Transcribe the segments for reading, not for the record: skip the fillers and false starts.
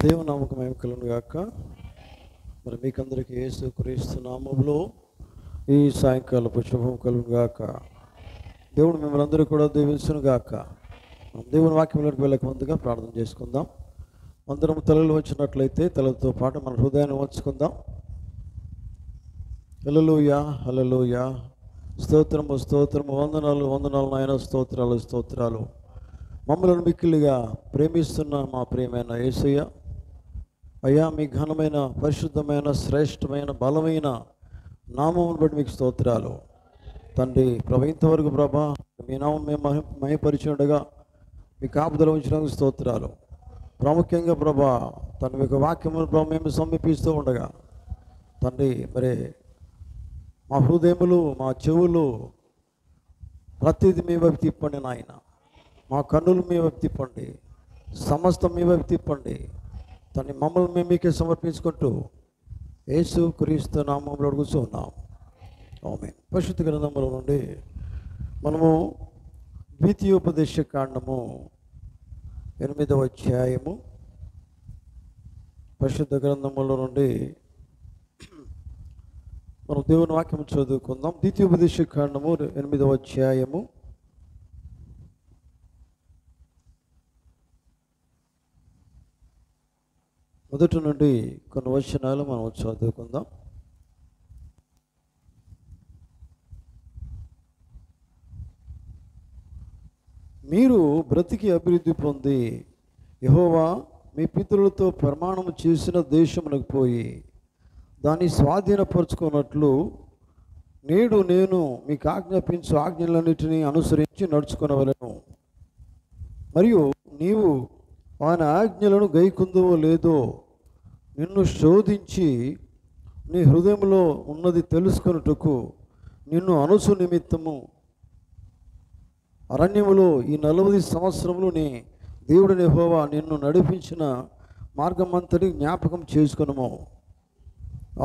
దేవుని నామముకు మహిమ కలుగును గాక. మరి మీకందరికీ యేసు క్రీస్తు నామములో ఈ సాయంకాలపు శుభం కలుగును గాక. దేవుడు మిమ్మల్ని అందరూ కూడా దీవించును గాక. మనం దేవుని వాక్యంలోకి వెళ్ళక ముందుగా ప్రార్థన చేసుకుందాం. అందరం తలలు వచ్చినట్లయితే తలతో పాటు మన హృదయాన్ని వంచుకుందాం. హల్లెలూయా, హల్లెలూయా, స్తోత్రము స్తోత్రము, వందనాలు వందనాలు నాయన, స్తోత్రాలు స్తోత్రాలు. మమ్మల్ని మిక్కిలిగా ప్రేమిస్తున్న మా ప్రియమైన యేసయ్య, అయ్యా మీ ఘనమైన పరిశుద్ధమైన శ్రేష్టమైన బలమైన నామమును బట్టి మీకు స్తోత్రాలు తండ్రి. ప్రభు ఇంతవరకు ప్రభా మీ నామం మేము మహిమపరిచుండగా మీ కాపుదల ఉంచినందుకు స్తోత్రాలు. ప్రాముఖ్యంగా ప్రభా తన యొక్క వాక్యమును ప్రభు మేము సమీపిస్తూ ఉండగా తండ్రి, మరి మా హృదయములు మా చెవులు ప్రతిదీ మీ వైపు తిప్పండి నాయన. మా కన్నులు మీ వైపు తిప్పండి, సమస్తం మీ వైపు తిప్పండి తండ్రి. మమ్మల్ని మేము మీకే సమర్పించుకుంటూ యేసు క్రీస్తు నామములో అడుగుతున్నాం. ఆమేన్. పరిశుద్ధ గ్రంథములో నుండి మనము ద్వితీయోపదేశ కాండము 8వ అధ్యాయము, పరిశుద్ధ గ్రంథములో నుండి మనం దేవుని వాక్యం చదువుకుందాం. ద్వితీయోపదేశ కాండము 8వ అధ్యాయము మొదటి నుండి కొన్ని వచనాలు మనం చదువుకుందాం. మీరు బ్రతికి అభివృద్ధి పొంది యెహోవా మీ పితరులతో ప్రమాణము చేసిన దేశమునకు పోయి దాన్ని స్వాధీనపరుచుకున్నట్లు నేడు నేను మీకు ఆజ్ఞాపించు ఆజ్ఞలన్నిటినీ అనుసరించి నడుచుకునవలెను. మరియు నీవు ఆయన ఆజ్ఞలను గైకొందువో లేదో నిన్ను శోధించి నీ హృదయంలో ఉన్నది తెలుసుకొనుటకు నిన్ను అనుసు నిమిత్తము అరణ్యములో ఈ 40 సంవత్సరములు నీ దేవుడిని యెహోవా నిన్ను నడిపించిన మార్గమంతటి జ్ఞాపకం చేసుకొనుము.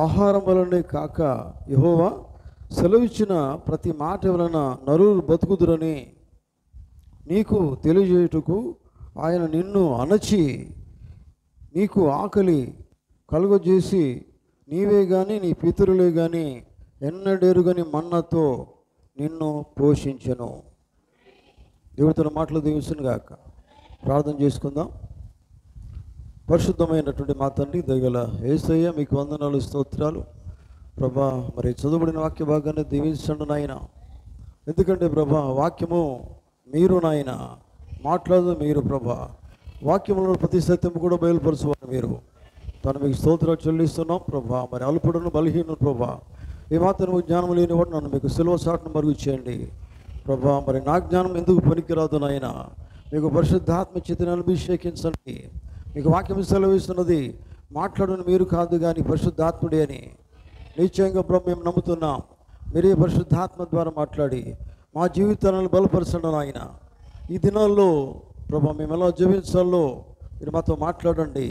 ఆహారం వలనే కాక యెహోవా సెలవిచ్చిన ప్రతి మాట వలన నరులు బతుకుదురని నీకు తెలియజేయుటకు ఆయన నిన్ను అణచి నీకు ఆకలి కలుగజేసి నీవే కానీ నీ పితరులే కానీ ఎన్నడెరుగని మన్నతో నిన్ను పోషించెను. దేవుడితో మాటలు దీవించును గాక. ప్రార్థన చేసుకుందాం. పరిశుద్ధమైనటువంటి మా తండ్రి దయగల యేసయ్య, మీకు వందనాలు స్తోత్రాలు ప్రభా. మరి చదువుబడిన వాక్య భాగాన్ని దీవించండి నాయన. ఎందుకంటే ప్రభా వాక్యము మీరు నాయన, మాట్లాడదు మీరు ప్రభా. వాక్యంలో ప్రతి సత్యము కూడా బయలుపరచువారు మీరు. తను మీకు స్తోత్రాలు చెల్లిస్తున్నాం ప్రభా. మరి అల్పుడును బలహీను ప్రభా, ఏ మాత్రం జ్ఞానం లేని వాడు నన్ను మీకు సిలువ సాటును మరుగు చేయండి ప్రభా. మరి నా జ్ఞానం ఎందుకు పనికిరాదు నాయన, మీకు పరిశుద్ధాత్మ చేతిని అభిషేకించండి. మీకు వాక్యం సెలవిస్తున్నది మాట్లాడని మీరు కాదు కానీ పరిశుద్ధాత్ముడే అని నిశ్చయంగా ప్రభు మేము నమ్ముతున్నాం. మీరే పరిశుద్ధాత్మ ద్వారా మాట్లాడి మా జీవితాలను బలపరచండి నాయన. ఈ దినాల్లో ప్రభా మేము ఎలా జీవించాలో మీరు మాతో మాట్లాడండి.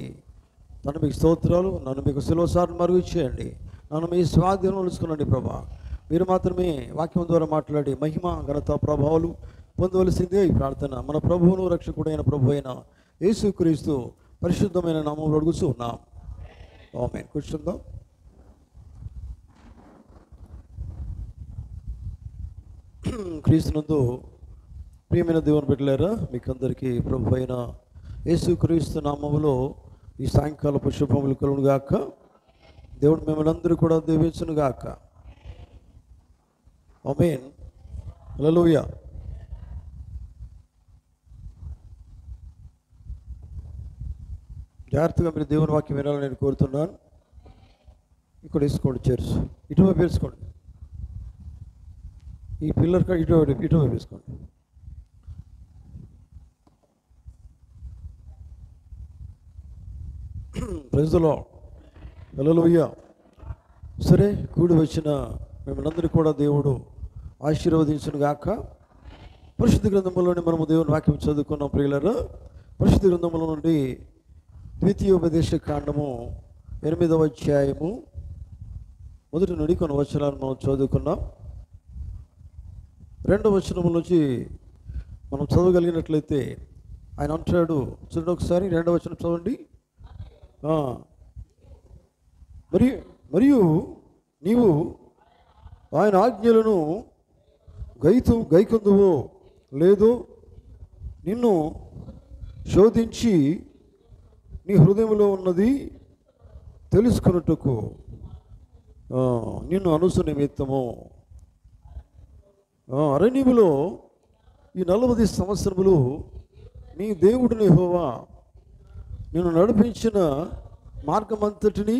నన్ను మీకు స్తోత్రాలు, నన్ను మీకు సిలువసారి మరుగు చేయండి, నన్ను మీ స్వాధీనం ఉంచుకునండి ప్రభా. మీరు మాత్రమే వాక్యం ద్వారా మాట్లాడి మహిమ ఘనత ప్రభావాలు పొందవలసిందే ఈ ప్రార్థన మన ప్రభువును రక్షకుడైన ప్రభు అయిన యేసుక్రీస్తు పరిశుద్ధమైన నామములో అడుగుతూ ఉన్నాం. ఆమేన్. కూర్చుందాం. క్రీస్తునందు ప్రియమైన దేవుని బిడ్డలారా, మీకందరికీ ప్రభు అయిన యేసుక్రీస్తు నామములో ఈ సాయంకాలపు శుభములు కలుగును గాక. దేవుడు మిమ్మల్ని అందరూ కూడా దీవించును గాక. ఆమేన్. హల్లెలూయా. జాగ్రత్తగా మీరు దేవుని వాక్యం వినాలని నేను కోరుతున్నాను. ఇక్కడ వేసుకోండి చైర్స్, ఇటువైపు వేసుకోండి. ఈ పిల్లర్ ఇటువైపు వేసుకోండి. Praise the Lord. హల్లెలూయా. సరే, కూడి వచ్చిన మిమ్మల్ని కూడా దేవుడు ఆశీర్వదించును గాక. పరిశుద్ధ గ్రంథంలోని మనము దేవుని వాక్యం చదువుకున్నాం ప్రియులారా. పరిశుద్ధ గ్రంథంలో నుండి ద్వితీయోపదేశ కాండము 8వ అధ్యాయము మొదటి నుండి కొన్ని వచనాలను మనం చదువుకున్నాం. 2వ వచనం నుంచి మనం చదవగలిగినట్లయితే ఆయన అంటాడు, చూడండి ఒకసారి 2వ వచనం చదవండి. మరియు నీవు ఆయన ఆజ్ఞలను గైకొందువో లేదో నిన్ను శోధించి నీ హృదయంలో ఉన్నది తెలుసుకున్నట్టుకు నిన్ను అనుసు నిమిత్తము అరణ్యములో ఈ 40 సంవత్సరములు నీ దేవుడిని యెహోవా నిన్ను నడిపించిన మార్గమంతటిని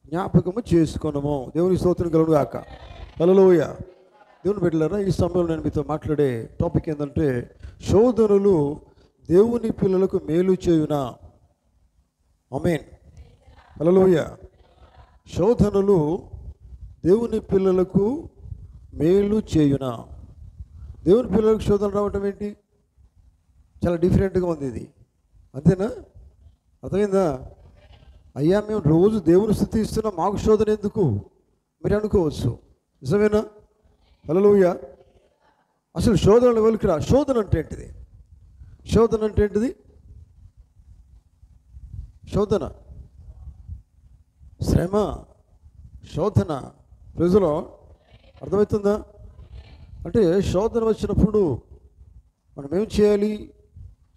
జ్ఞాపకము చేసుకొనము. దేవుని స్తోత్రం కలుగును గాక. హల్లెలూయా. దేవుని బిడ్డలారా, ఈ సమయంలో నేను మీతో మాట్లాడే టాపిక్ ఏంటంటే శోధనలు దేవుని పిల్లలకు మేలు చేయునా. ఆమేన్. హల్లెలూయా. శోధనలు దేవుని పిల్లలకు మేలు చేయునా. దేవుని పిల్లలకు శోధన రావటం ఏంటి? చాలా డిఫరెంట్గా ఉంది ఇది. అంతేనా? అర్థమైందా? అయ్యా మేము రోజు దేవుని స్తుతిస్తున్నాం, మాకు శోధన ఎందుకు మీరు అనుకోవచ్చు. నిజమేనా? హల్లెలూయా. అసలు శోధనలు ఎవరికి రా? శోధన అంటే ఏంటిది? శోధన అంటే ఏంటిది? శోధన, శ్రమ, శోధన. ప్రజలో అర్థమవుతుందా? అంటే శోధన వచ్చినప్పుడు మనం ఏం చేయాలి?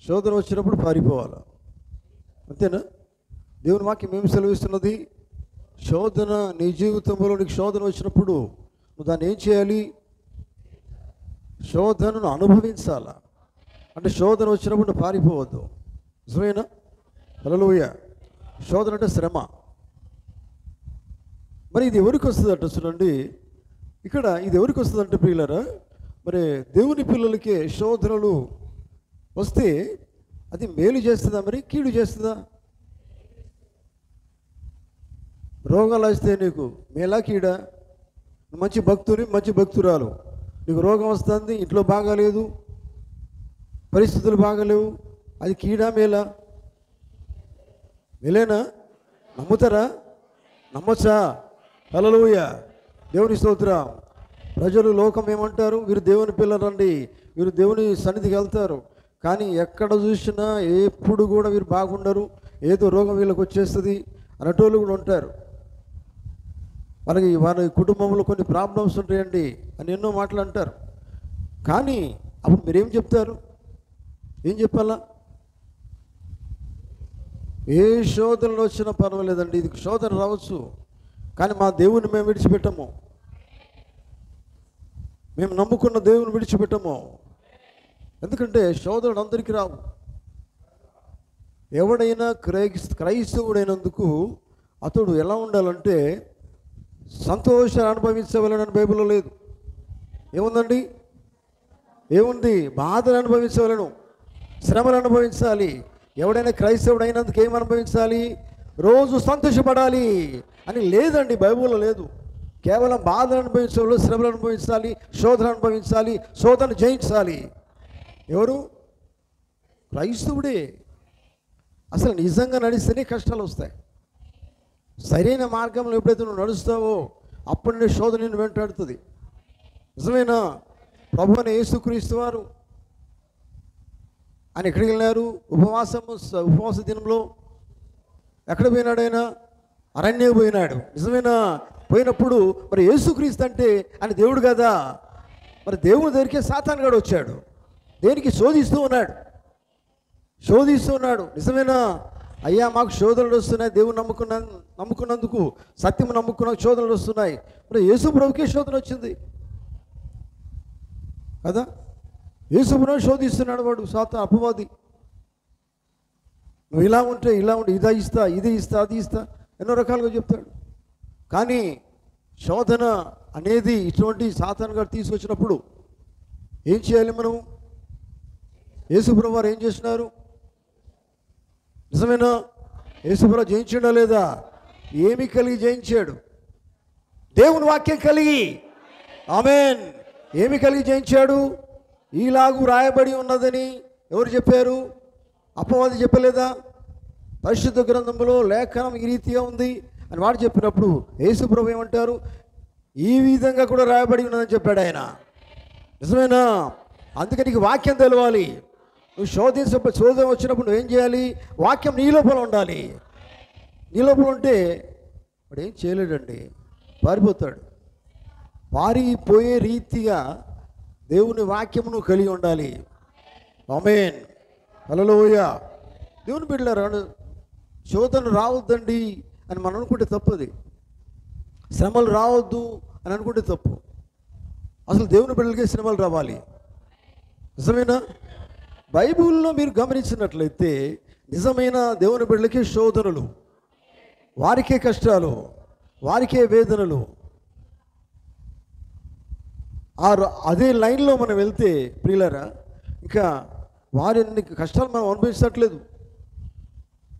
శోధన వచ్చినప్పుడు పారిపోవాలి. అంతేనా? దేవుని వాక్యం ఏమి సెలవిస్తున్నది? శోధన నీ జీవితంలో నీకు శోధన వచ్చినప్పుడు నువ్వు దాన్ని ఏం చేయాలి? శోధనను అనుభవించాలా. అంటే శోధన వచ్చినప్పుడు నువ్వు పారిపోవద్దు. నిజమేనా? హల్లెలూయా. శోధన అంటే శ్రమ. మరి ఇది ఎవరికి వస్తుందంట? చూడండి ఇక్కడ, ఇది ఎవరికి వస్తుందంటే ప్రియులారా, మరి దేవుని పిల్లలకే శోధనలు వస్తే అది మేలు చేస్తుందా, మరి కీడు చేస్తుందా? రోగాలు వస్తే నీకు మేలా కీడా? మంచి భక్తుని, మంచి భక్తురాలు, నీకు రోగం వస్తుంది, ఇంట్లో బాగాలేదు, పరిస్థితులు బాగాలేవు, అది కీడా మేలా? మేలేనా? నమ్ముతారా? నమ్మచ్చా? హల్లెలూయా. దేవుని స్తోత్రం. ప్రజలు, లోకం ఏమంటారు? వీరు దేవుని పిల్లలండి, వీరు దేవుని సన్నిధికి వెళ్తారు, కానీ ఎక్కడ చూసినా ఎప్పుడు కూడా వీరు బాగుండరు, ఏదో రోగం వీళ్ళకి వచ్చేస్తుంది అన్నటోళ్ళు కూడా ఉంటారు. వారి కుటుంబంలో కొన్ని ప్రాబ్లమ్స్ ఉంటాయండి అని ఎన్నో మాటలు అంటారు. కానీ అప్పుడు మీరేం చెప్తారు? ఏం చెప్పాలా? ఏ శోధనలు వచ్చినా పర్వాలేదండి, ఇది శోధన రావచ్చు, కానీ మా దేవుని మేము విడిచిపెట్టము, మేము నమ్ముకున్న దేవుని విడిచిపెట్టము. ఎందుకంటే శోధనలు అందరికీ రావు. ఎవడైనా క్రైస్తవుడైనందుకు అతడు ఎలా ఉండాలంటే సంతోషాన్ని అనుభవించవలనని బైబిల్లో లేదు. ఏముందండి? ఏముంది? బాధలు అనుభవించవలను, శ్రమలు అనుభవించాలి. ఎవడైనా క్రైస్తవుడు అయినందుకు ఏం అనుభవించాలి? రోజు సంతోషపడాలి అని లేదండి, బైబిల్లో లేదు. కేవలం బాధలు అనుభవించాలి, శ్రమలు అనుభవించాలి, శోధన అనుభవించాలి, శోధన జయించాలి. ఎవరు? క్రైస్తవుడే. అసలు నిజంగా నడిస్తేనే కష్టాలు వస్తాయి. సరైన మార్గంలో ఎప్పుడైతే నువ్వు నడుస్తావో అప్పుడు నీ శోధన నిన్ను వెంటాడుతుంది. నిజమేనా? ప్రభువైన యేసుక్రీస్తు వారు ఆయన ఎక్కడికి వెళ్ళినారు? ఉపవాస దినంలో ఎక్కడ పోయినాడు? ఆయన అరణ్యం పోయినాడు. నిజమేనా? పోయినప్పుడు మరి యేసుక్రీస్తు అంటే ఆయన దేవుడు కదా, మరి దేవుని దగ్గరికే సాతానుగాడు వచ్చాడు. దేనికి? శోధిస్తూ ఉన్నాడు. నిజమేనా? అయ్యా మాకు శోధనలు వస్తున్నాయి, దేవుని నమ్ముకున్నందుకు, సత్యం నమ్ముకున్న శోధనలు వస్తున్నాయి. మరి యేసు ప్రభుకే శోధన వచ్చింది కదా. యేసు ప్రభు శోధిస్తున్నాడు వాడు, అపవాది. నువ్వు ఇలా ఉంటే, ఇది ఇస్తా, అది ఇస్తా, ఎన్నో రకాలుగా చెప్తాడు. కానీ శోధన అనేది ఇటువంటి సాతాను గారు తీసుకొచ్చినప్పుడు ఏం చేయాలి మనం? యేసు ప్రభు వారు ఏం చేస్తున్నారు? నిజమేనా? యేసు ప్రభు జయించాడా లేదా? ఏమి కలిగి జయించాడు? దేవుని వాక్యం కలిగి. ఆమేన్. ఏమి కలిగి జయించాడు? ఈలాగు రాయబడి ఉన్నదని ఎవరు చెప్పారు? అపవాది చెప్పలేదా? పరిశుద్ధ గ్రంథంలో లేఖనం ఈ రీతిగా ఉంది అని వాడు చెప్పినప్పుడు యేసు ప్రభు ఏమంటారు? ఈ విధంగా కూడా రాయబడి ఉన్నదని చెప్పాడు ఆయన. నిజమేనా? అందుకని నీకు వాక్యం తెలవాలి. నువ్వు శోధన వచ్చినప్పుడు నువ్వేం చేయాలి? వాక్యం నీ లోపల ఉండాలి. నీ లోపల ఉంటే వాడు ఏం చేయలేడండి, పారిపోతాడు. పారిపోయే రీతిగా దేవుని వాక్యమును కలిగి ఉండాలి. ఆమేన్, హల్లెలూయా. దేవుని బిడ్డలారా, శోధన రావద్దండి అని మనం అనుకుంటే తప్పది. శ్రమలు రావద్దు అని అనుకుంటే తప్పు. అసలు దేవుని బిడ్డలకే శ్రమలు రావాలి. నిజమేనా? బైబిల్లో మీరు గమనించినట్లయితే నిజమైన దేవుని బిడ్డలకే శోధనలు, వారికే కష్టాలు, వారికే వేదనలు. అదే లైన్లో మనం వెళ్తే ప్రియులారా, ఇంకా వారిని కష్టాలు మనం అనుభవించట్లేదు,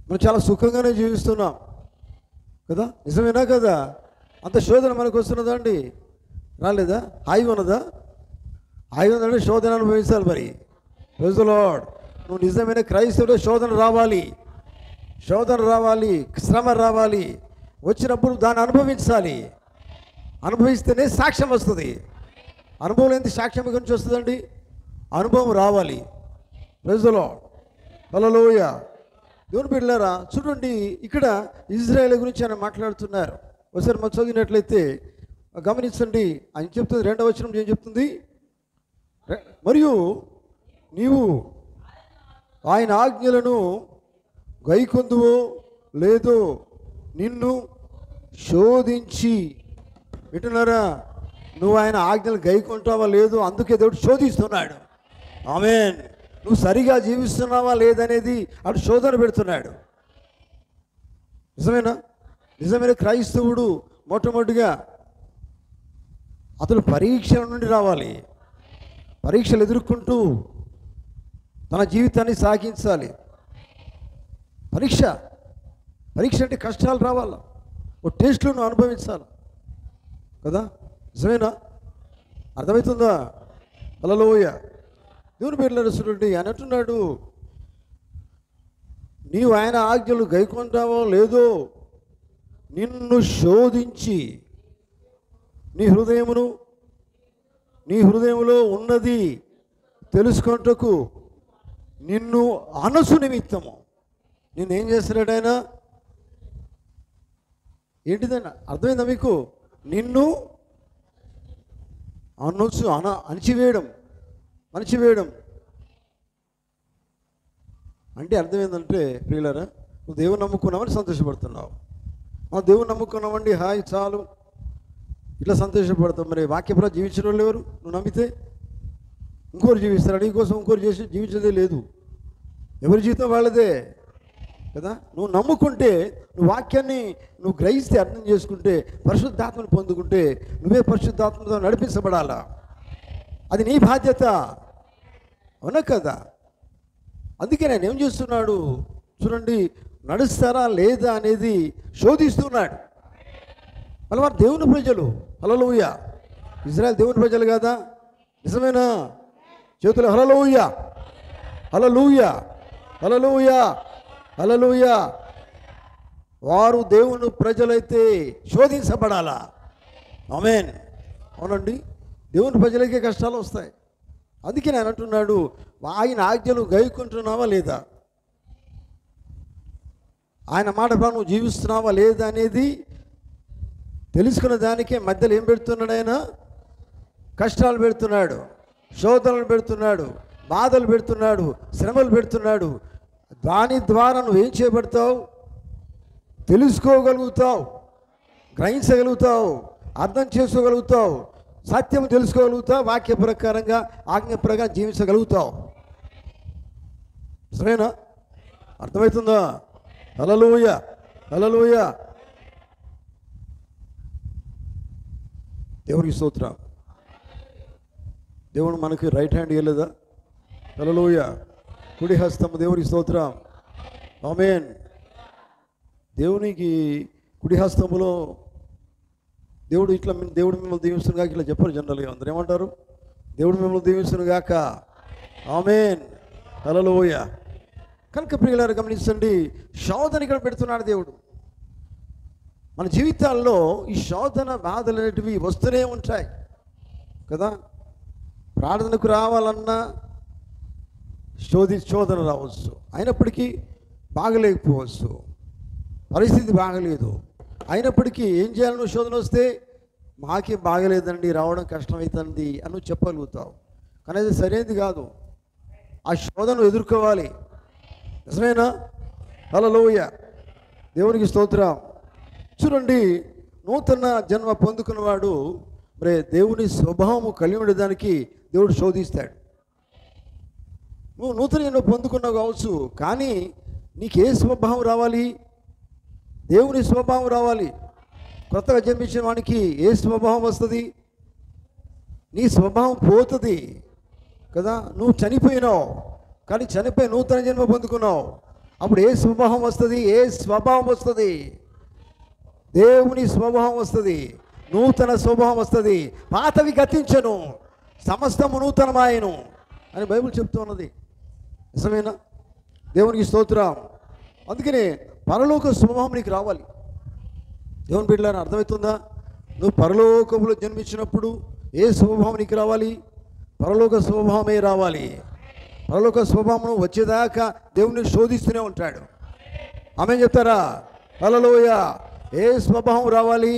మనం చాలా సుఖంగానే జీవిస్తున్నాం కదా. నిజమేనా కదా? అంత శోధన మనకు వస్తున్నదా అండి? రాలేదా? హాయిగా ఉన్నదా? హాయిగా ఉందంటే శోధన అనుభవించాలి. మరి ప్రైజ్ ది లార్డ్. నువ్వు నిజమైన క్రైస్తవుడే శోధన రావాలి, శోధన రావాలి, శ్రమ రావాలి. వచ్చినప్పుడు దాన్ని అనుభవించాలి. అనుభవిస్తేనే సాక్ష్యం వస్తుంది. అనుభవం లేని సాక్ష్యం గురించి వస్తుందండి? అనుభవం రావాలి. ప్రైజ్ ది లార్డ్, హల్లెలూయా. దేవుని బిడ్డలారా, చూడండి, ఇక్కడ ఇజ్రాయేల్ గురించి ఆయన మాట్లాడుతున్నారు. ఒకసారి మనం చదివినట్లయితే గమనించండి. ఆయన చెప్తుంది, 2వ వచనం ఏం చెప్తుంది? మరియు నీవు ఆయన ఆజ్ఞలను గైకొందువో లేదో నిన్ను శోధించి, వింటున్నారా? నువ్వు ఆయన ఆజ్ఞలు గైకొంటావా లేదో, అందుకే దేవుడు శోధిస్తున్నాడు. ఆమేన్. నువ్వు సరిగా జీవిస్తున్నావా లేదనేది అటు శోధన పెడుతున్నాడు. నిజమేనా? నిజమైన క్రైస్తవుడు మొట్టమొదటిగా అతను పరీక్షల నుండి రావాలి. పరీక్షలు ఎదుర్కొంటూ తన జీవితాన్ని సాగించాలి. పరీక్ష అంటే కష్టాలు రావాలా, ఓ టేస్ట్లను అనుభవించాలి కదా. నిజమేనా? అర్థమవుతుందా? హల్లెలూయా. దేవుని బిడ్డలారా, చూడండి, ఆయన అంటున్నాడు, నీవు ఆయన ఆజ్ఞలు గైకొంటావో లేదో నిన్ను శోధించి, నీ హృదయములో ఉన్నది తెలుసుకొనుటకు నిన్ను అనసు నిమిత్తము. నిన్నేం చేస్తున్నాడు ఆయన? ఏంటిదన్నా అర్థమైందా మీకు? నిన్ను అనసు, అణచివేయడం అంటే అర్థం ఏంటంటే ప్రియులారా, నువ్వు దేవుని నమ్ముకున్నావని సంతోషపడుతున్నావు. దేవుని నమ్ముకున్నామండి, హాయ్ చాలు, ఇట్లా సంతోషపడతావు. మరి వాక్యప్రకారం జీవించిన వాళ్ళు ఎవరు? నువ్వు నమ్మితే ఇంకోరు జీవిస్తారు. నీకోసం ఇంకోరు చేసి జీవించదే లేదు. ఎవరి జీవితం వాళ్ళదే కదా. నువ్వు నమ్ముకుంటే, నువ్వు వాక్యాన్ని నువ్వు గ్రహిస్తే, అర్థం చేసుకుంటే, పరిశుద్ధాత్మను పొందుకుంటే, నువ్వే పరిశుద్ధాత్మతో నడిపించబడాలా. అది నీ బాధ్యత, అవునా కదా. అందుకే నేను ఏం చేస్తున్నాడు చూడండి, నడుస్తారా లేదా అనేది శోధిస్తున్నాడు. మళ్ళీ వారు దేవుని ప్రజలు. హల్లెలూయా. ఇజ్రాయెల్ దేవుని ప్రజలు కదా. నిజమేనా? చేతులు హల్లెలూయా, హల్లెలూయా, హల్లెలూయా, హల్లెలూయా. వారు దేవుని ప్రజలైతే శోధించబడాలా. ఆమేన్. అవునండి, దేవుని ప్రజలకే కష్టాలు వస్తాయి. అందుకే నేను అంటున్నాడు, ఆయన ఆజ్ఞలు గైకుంటున్నావా లేదా, ఆయన మాట ప్రకారం నువ్వు జీవిస్తున్నావా లేదా అనేది తెలుసుకున్న దానికే మధ్యలో ఏం పెడుతున్నాడు ఆయన? కష్టాలు పెడుతున్నాడు, శోధనలు పెడుతున్నాడు, బాధలు పెడుతున్నాడు, శ్రమలు పెడుతున్నాడు. దాని ద్వారా నువ్వేం చేయబడతావు? తెలుసుకోగలుగుతావు, గ్రహించగలుగుతావు, అర్థం చేసుకోగలుగుతావు, సత్యం తెలుసుకోగలుగుతావు, వాక్య ప్రకారంగా ఆజ్ఞ ప్రకారం జీవించగలుగుతావు. సరేనా? అర్థమవుతుందా? హల్లెలూయా, హల్లెలూయా. దేవునికి స్తోత్రం. దేవుడు మనకి రైట్ హ్యాండ్ ఇవ్వలేదా? హల్లెలూయా. కుడి హస్తము దేవునికి స్తోత్రం. ఆమేన్. దేవునికి కుడి హస్తములో దేవుడు మిమ్మల్ని దీవిస్తును గాక ఇట్లా చెప్పరు జనరల్గా. అందరూ ఏమంటారు? దేవుడు మిమ్మల్ని దీవిస్తును గాక. ఆమేన్, హల్లెలూయా. కనుక ప్రియులారా గమనించండి, శోధన ఇక్కడ పెడుతున్నాడు దేవుడు. మన జీవితాల్లో ఈ శోధన బాధలు అనేటివి వస్తూనే ఉంటాయి కదా. ప్రార్థనకు రావాలన్నా శోధన రావచ్చు, అయినప్పటికీ బాగలేకపోవచ్చు. పరిస్థితి బాగలేదు. అయినప్పటికీ ఏం చేయాలి? నువ్వు శోధన వస్తే మాకేం బాగలేదండి, రావడం కష్టమవుతుంది అని నువ్వు చెప్పగలుగుతావు. కానీ అది సరైనది కాదు. ఆ శోధనను ఎదుర్కోవాలి. నిజమేనా? హల్లెలూయ, దేవునికి స్తోత్రం. చూడండి, నూతన జన్మ పొందుకున్నవాడు మరి దేవుని స్వభావము కలిగి ఉండేదానికి దేవుడు శోధిస్తాడు. నువ్వు నూతన జన్మ పొందుకున్నావు కావచ్చు, కానీ నీకు ఏ స్వభావం రావాలి? దేవుని స్వభావం రావాలి. కొత్తగా జన్మించిన వానికి ఏ స్వభావం వస్తుంది? నీ స్వభావం పోతుంది కదా. నువ్వు చనిపోయినావు, కానీ చనిపోయి నూతన జన్మ పొందుకున్నావు. అప్పుడు ఏ స్వభావం వస్తుంది? ఏ స్వభావం వస్తుంది? దేవుని స్వభావం వస్తుంది, నూతన స్వభావం వస్తుంది. పాతవి గతించను, సమస్తము నూతనమాయను అని బైబిల్ చెప్తూ ఉన్నది. నిజమేనా? దేవునికి స్తోత్రం. అందుకనే పరలోక స్వభావం నీకు రావాలి. దేవుని బిడ్డలారా, అర్థమవుతుందా? నువ్వు పరలోకములో జన్మించినప్పుడు ఏ స్వభావం నీకు రావాలి? పరలోక స్వభావమే రావాలి. పరలోక స్వభావం వచ్చేదాకా దేవుని శోధిస్తూనే ఉంటాడు. ఆమేన్ చెప్తారా? హల్లెలూయ. ఏ స్వభావం రావాలి?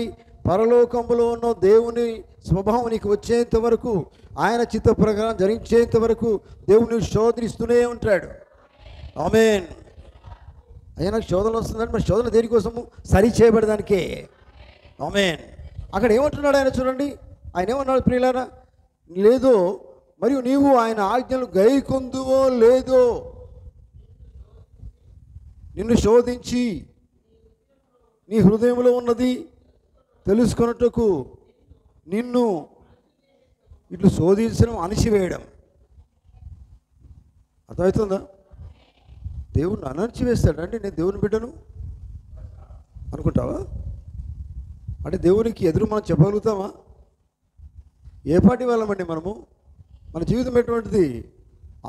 పరలోకంలో ఉన్న దేవుని స్వభావం నీకు వచ్చేంత వరకు, ఆయన చిత్త ప్రకారం జరిగించేంత వరకు దేవుని శోధనిస్తూనే ఉంటాడు. ఆమేన్. అయ్యా, నాకు శోధన వస్తుందంటే మరి శోధన దేనికోసము? సరి చేయబడడానికే. ఆమేన్. అక్కడ ఏమంటున్నాడు ఆయన? చూడండి, ఆయన ఏమన్నాడు ప్రియులారా? లేదో మరియు నీవు ఆయన ఆజ్ఞలు గైకొందువో లేదో నిన్ను శోధించి నీ హృదయంలో ఉన్నది తెలుసుకొనుటకు నిన్ను ఇట్లు శోధించడం, అణిచివేయడం. అర్థమవుతుందా? దేవుణ్ణి అణచివేస్తాడంటే నేను దేవుని బిడ్డను అనుకుంటావా? అంటే దేవునికి ఎదురు మనం చెప్పగలుగుతామా? ఏ పాటి వాళ్ళమండి మనము? మన జీవితం ఎటువంటిది?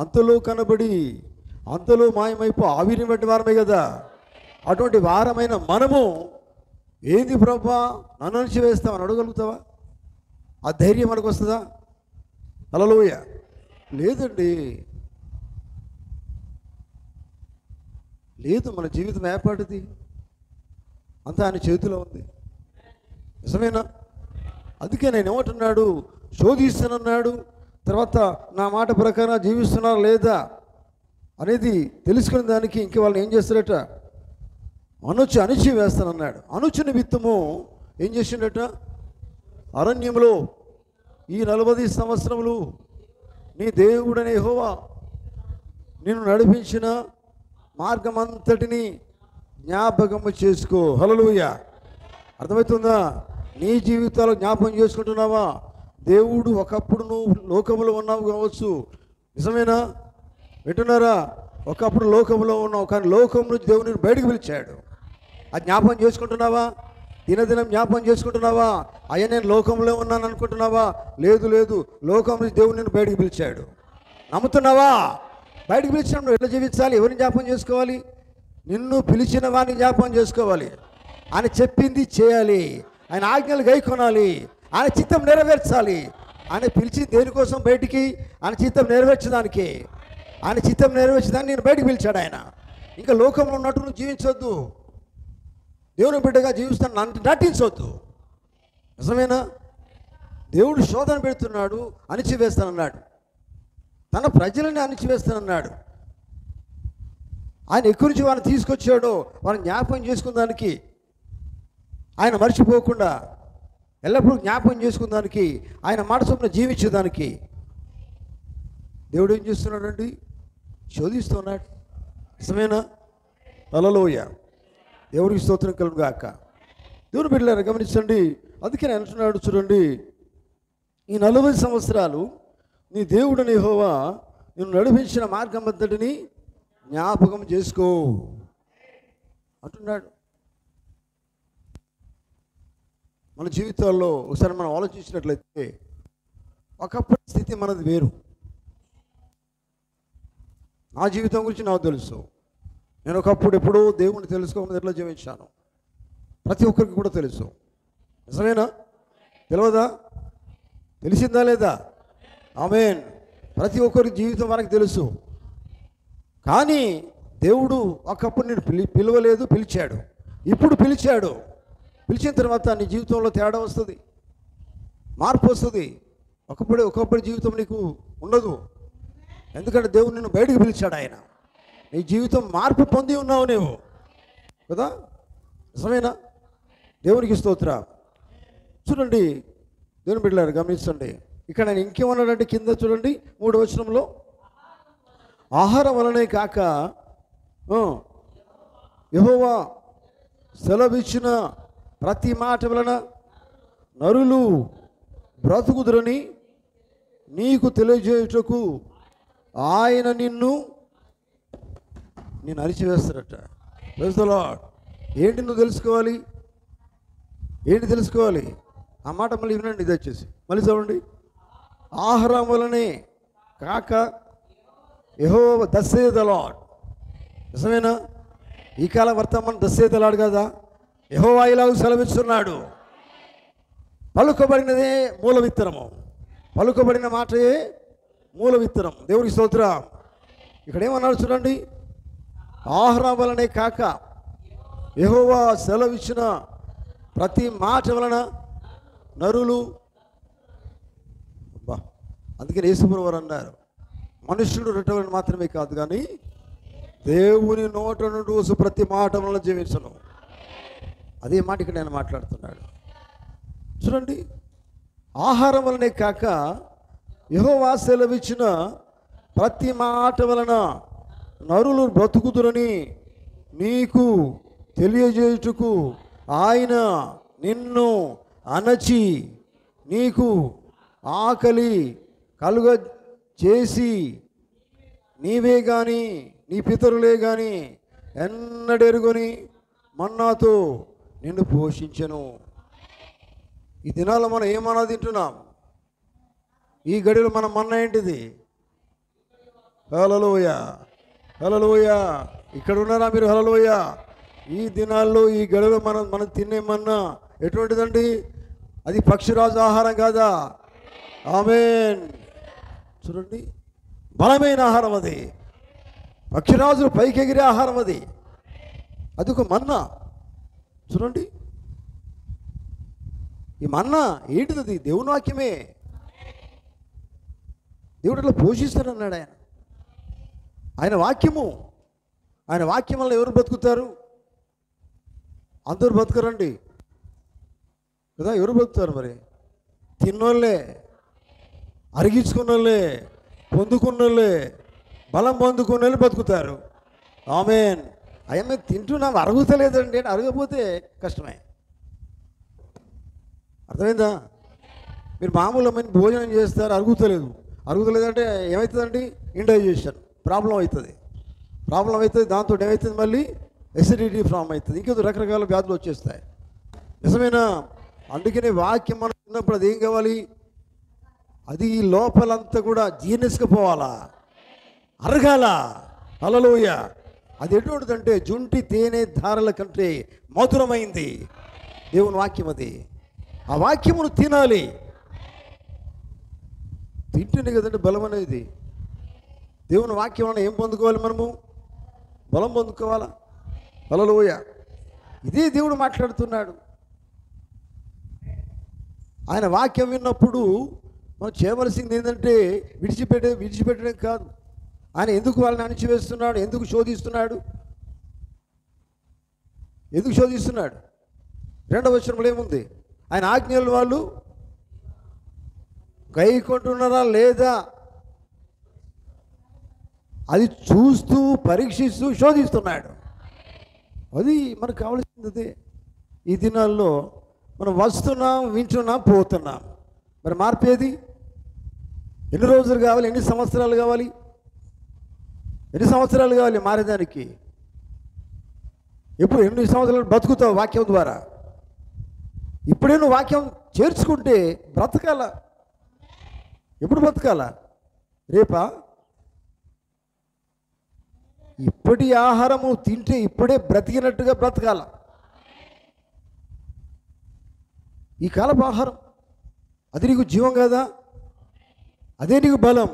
అంతలో కనబడి అంతలో మాయమైపో ఆవిరిని బట్టి వారమే కదా. అటువంటి వారమైన మనము ఏంది ప్రభా నన్ను అణచివేస్తామని అడగలుగుతావా? ఆ ధైర్యం మనకు వస్తుందా? హల్లెలూయ. లేదండి, లేదు. మన జీవితం ఏపాటిది? అంతా ఆయన చేతిలో ఉంది. నిజమేనా? అందుకే నేను ఏమంటున్నాడు? శోధిస్తానన్నాడు. తర్వాత నా మాట ప్రకారం జీవిస్తున్నారా లేదా అనేది తెలుసుకునే దానికి ఇంక వాళ్ళని ఏం చేస్తారట? అణచి వేస్తానన్నాడు. అనుచు నిమిత్తము ఏం చేసిండట? అరణ్యంలో ఈ 40 సంవత్సరములు నీ దేవుడనే యెహోవా నిన్ను నడిపించిన మార్గమంతటిని జ్ఞాపకము చేసుకో. హల్లెలూయ. అర్థమవుతుందా? నీ జీవితాలు జ్ఞాపకం చేసుకుంటున్నావా? దేవుడు ఒకప్పుడు నువ్వు లోకంలో ఉన్నావు కావచ్చు. నిజమేనా? వింటున్నారా? ఒకప్పుడు లోకంలో ఉన్నావు, కానీ లోకం నుంచి దేవుడిని బయటకు పిలిచాడు. ఆ జ్ఞాపకం చేసుకుంటున్నావా? దినదినం జ్ఞాపకం చేసుకుంటున్నావా? అయ్యా నేను లోకంలో ఉన్నాను అనుకుంటున్నావా? లేదు లేదు, లోకం నుంచి దేవుడు నిన్ను బయటకు పిలిచాడు. నమ్ముతున్నావా? బయటకు పిలిచినప్పుడు నువ్వు ఎట్లా జీవించాలి? ఎవరిని జ్ఞాపకం చేసుకోవాలి? నిన్ను పిలిచిన వాడిని జ్ఞాపకం చేసుకోవాలి. ఆయన చెప్పింది చేయాలి, ఆయన ఆజ్ఞలు గైకొనాలి, ఆయన చిత్తం నెరవేర్చాలి. ఆయన పిలిచి దేనికోసం బయటికి? ఆయన చిత్తం నెరవేర్చడానికి. ఆయన చిత్తం నెరవేర్చడానికి నేను బయటకు పిలిచాడు ఆయన. ఇంకా లోకంలో ఉన్నట్టు నువ్వు జీవించవద్దు, దేవుని బిడ్డగా జీవిస్తాను నటించవద్దు. నిజమేనా? దేవుడు శోధన పెడుతున్నాడు, అణిచివేస్తానన్నాడు. తన ప్రజలని అణిచివేస్తానన్నాడు. ఆయన ఎక్కడి నుంచి వాళ్ళని తీసుకొచ్చాడో వాళ్ళని జ్ఞాపకం చేసుకునేదానికి, ఆయన మర్చిపోకుండా ఎల్లప్పుడూ జ్ఞాపకం చేసుకునేదానికి, ఆయన మాట చొప్పున జీవించేదానికి దేవుడు ఏం చేస్తున్నాడండి? శోధిస్తున్నాడు. నిజమేనా? హల్లెలూయ. దేవుడికి స్తోత్రం కలుగును గాక. దేవుని బిడ్డలారా గమనించండి. అందుకే నేను అంటున్నాడు చూడండి, ఈ 40 సంవత్సరాలు నీ దేవుడని యెహోవా నిన్ను నడిపించిన మార్గం అంతటిని జ్ఞాపకం చేసుకో అంటున్నాడు. మన జీవితాల్లో ఒకసారి మనం ఆలోచించినట్లయితే ఒకప్పటి స్థితి మనది వేరు. నా జీవితం గురించి నాకు తెలుసు. నేను ఒకప్పుడు ఎప్పుడూ దేవుణ్ణి తెలుసుకోమని ఎట్లా జీవించాను ప్రతి ఒక్కరికి కూడా తెలుసు. నిజమేనా? తెలియదా? తెలిసిందా లేదా? ఆమేన్. ప్రతి ఒక్కరి జీవితం మనకు తెలుసు. కానీ దేవుడు ఒకప్పుడు నేను పిలవలేదు, పిలిచాడు. ఇప్పుడు పిలిచాడు. పిలిచిన తర్వాత నీ జీవితంలో తేడా వస్తుంది, మార్పు వస్తుంది. ఒకప్పుడు జీవితం నీకు ఉండదు. ఎందుకంటే దేవుడు నిన్ను బయటకు పిలిచాడు. ఆయన నీ జీవితం మార్పు పొంది ఉన్నావు నువ్వు కదా, నిజమేనా? దేవునికి స్తోత్రం. చూడండి దేవుని బిడ్డలారా, గమనించండి. ఇక్కడ నేను ఇంకేమన్నాడంటే కింద చూడండి 3వ వచనంలో, ఆహారం వలనే కాక యెహోవా సెలవిచ్చిన ప్రతి మాట వలన నరులు బ్రతుకుదురని నీకు తెలియజేయుటకు ఆయన నిన్ను అరిచివేస్తారట. Praise the lord. ఏంటి నువ్వు తెలుసుకోవాలి? ఏంటి తెలుసుకోవాలి? ఆ మాట మళ్ళీ వినండి, దయచేసి మళ్ళీ చూడండి. ఆహారం వలనే కాక యెహోవా దస్ సేస్ ది లార్డ్. నిజమేనా? ఈ కాలం వర్తమానం దస్ సేస్ ది లార్డ్ కదా. యెహోవా ఇలాగ సెలవిస్తున్నాడు. పలుకబడినదే మూల విత్తనము, పలుకబడిన మాటయే మూల విత్తనం. దేవునికి స్తోత్రం. ఇక్కడ ఏమన్నాడు చూడండి, ఆహారం వలనే కాక యెహోవా సెలవిచ్చిన ప్రతి మాట వలన నరులు. అందుకని యేసుప్రభువు వారు అన్నారు, మనుష్యుడు రొట్టె వలన మాత్రమే కాదు కానీ దేవుని నోట నుండి వస్తు ప్రతి మాట వలన జీవించను. అదే మాట ఇక్కడ నేను మాట్లాడుతున్నాడు. చూడండి, ఆహారం వలనే కాక యెహోవా సెలవిచ్చిన ప్రతి మాట వలన నరులు బ్రతుకుదురని నీకు తెలియజేయుటకు ఆయన నిన్ను అణచి నీకు ఆకలి కలుగ చేసి నీవే కానీ నీ పితరులే కానీ ఎన్నడెరుగని మన్నాతో నిన్ను పోషించెను. ఈ దినాల్లో మనం ఏమన్నా తింటున్నాం? ఈ గడిలో మన మన్నా ఏంటిది? హల్లెలూయా, హల్లెలూయా. ఇక్కడ ఉన్నారా మీరు? హల్లెలూయా. ఈ దినాల్లో ఈ గడిలో మనం తినే మన్నా ఎటువంటిదండి? అది పక్షిరాజు ఆహారం కాదా? ఆమేన్. చూడండి, బలమైన ఆహారం అది. పక్షిరాజులు పైకి ఎగిరే ఆహారం అది. అది ఒక మన్నా. చూడండి, ఈ మన్నా ఏంటిది? దేవుని వాక్యమే. దేవుడు అట్లా పోషిస్తాడన్నాడు ఆయన. ఆయన వాక్యము, ఆయన వాక్యం వల్ల ఎవరు బతుకుతారు? అందరూ బతుకరండి కదా. ఎవరు బతుకుతారు మరి? తిన్నోళ్ళే, అరిగించుకున్నోళ్ళే, పొందుకున్నోళ్ళే, బలం పొందుకున్నోళ్ళు బతుకుతారు. ఆమేన్. అయ్యా తింటున్నాం, అరుగుతలేదండి. అరగపోతే కష్టమే. అర్థమైందా? మీరు మామూలు భోజనం చేస్తారు, అరుగుతలేదంటే ఏమవుతుందండి? ఇండైజెషన్ ప్రాబ్లం అవుతుంది. దాంతో ఏమవుతుంది? మళ్ళీ ఎసిడిటీ ప్రాబ్లం అవుతుంది, ఇంకేదో రకరకాల వ్యాధులు వచ్చేస్తాయి. నిజమేనా? అందుకనే వాక్యం మనం తిన్నప్పుడు అది ఏం కావాలి? అది ఈ లోపలంతా కూడా జీర్ణించుకుపోవాలా, అరగాల. హల్లెలూయా. అది ఎటువంటిదంటే జుంటి తేనె ధారల కంటే మధురమైంది దేవుని వాక్యం. అది ఆ వాక్యమును తినాలి. తింటేనే కదండి బలం అనేది. దేవుని వాక్యం వలన ఏం పొందుకోవాలి? మనము బలం పొందుకోవాలా. హల్లెలూయా. ఇదే దేవుడు మాట్లాడుతున్నాడు. ఆయన వాక్యం విన్నప్పుడు మనం చేయవలసింది ఏంటంటే విడిచిపెట్టడం కాదు. ఆయన ఎందుకు వాళ్ళని అణిచివేస్తున్నాడు? ఎందుకు శోధిస్తున్నాడు? 2వ వచనంలో ఏముంది? ఆయన ఆజ్ఞలు వాళ్ళు గైకొంటున్నారా లేదా అది చూస్తూ పరీక్షిస్తూ శోధిస్తున్నాడు. అది మనకు కావాల్సింది. ఈ దినాల్లో మనం వస్తున్నాం, వింటున్నాం, పోతున్నాం. మరి మార్పేది? ఎన్ని రోజులు కావాలి? ఎన్ని సంవత్సరాలు కావాలి మారేదానికి? ఎప్పుడు ఎన్ని సంవత్సరాలు బతుకుతావు వాక్యం ద్వారా? ఇప్పుడే నువ్వు వాక్యం చేర్చుకుంటే బ్రతకాల. ఎప్పుడు బ్రతకాల? రేపా? ఇప్పటి ఆహారము తింటే ఇప్పుడే బ్రతికినట్టుగా బ్రతకాల. ఈ కాలపు ఆహారం అది నీకు జీవం కదా, అదే నీకు బలం.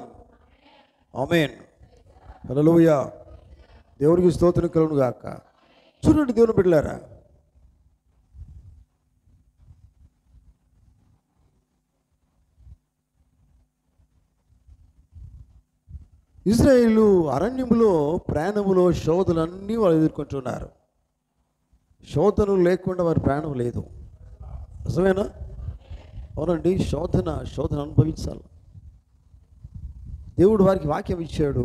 ఆమేన్. హల్లెలూయా. దేవునికి స్తోత్రం కలుగును గాక. చూడండి దేవుని బిడ్డలారా, ఇజ్రాయేలు అరణ్యములో ప్రయాణములో శోధనలన్నీ వాళ్ళు ఎదుర్కొంటున్నారు. శోధనలు లేకుండా వారి ప్రయాణం లేదు. నిజమేనా? అవునండి. శోధన అనుభవించాలి. దేవుడు వారికి వాక్యం ఇచ్చాడు.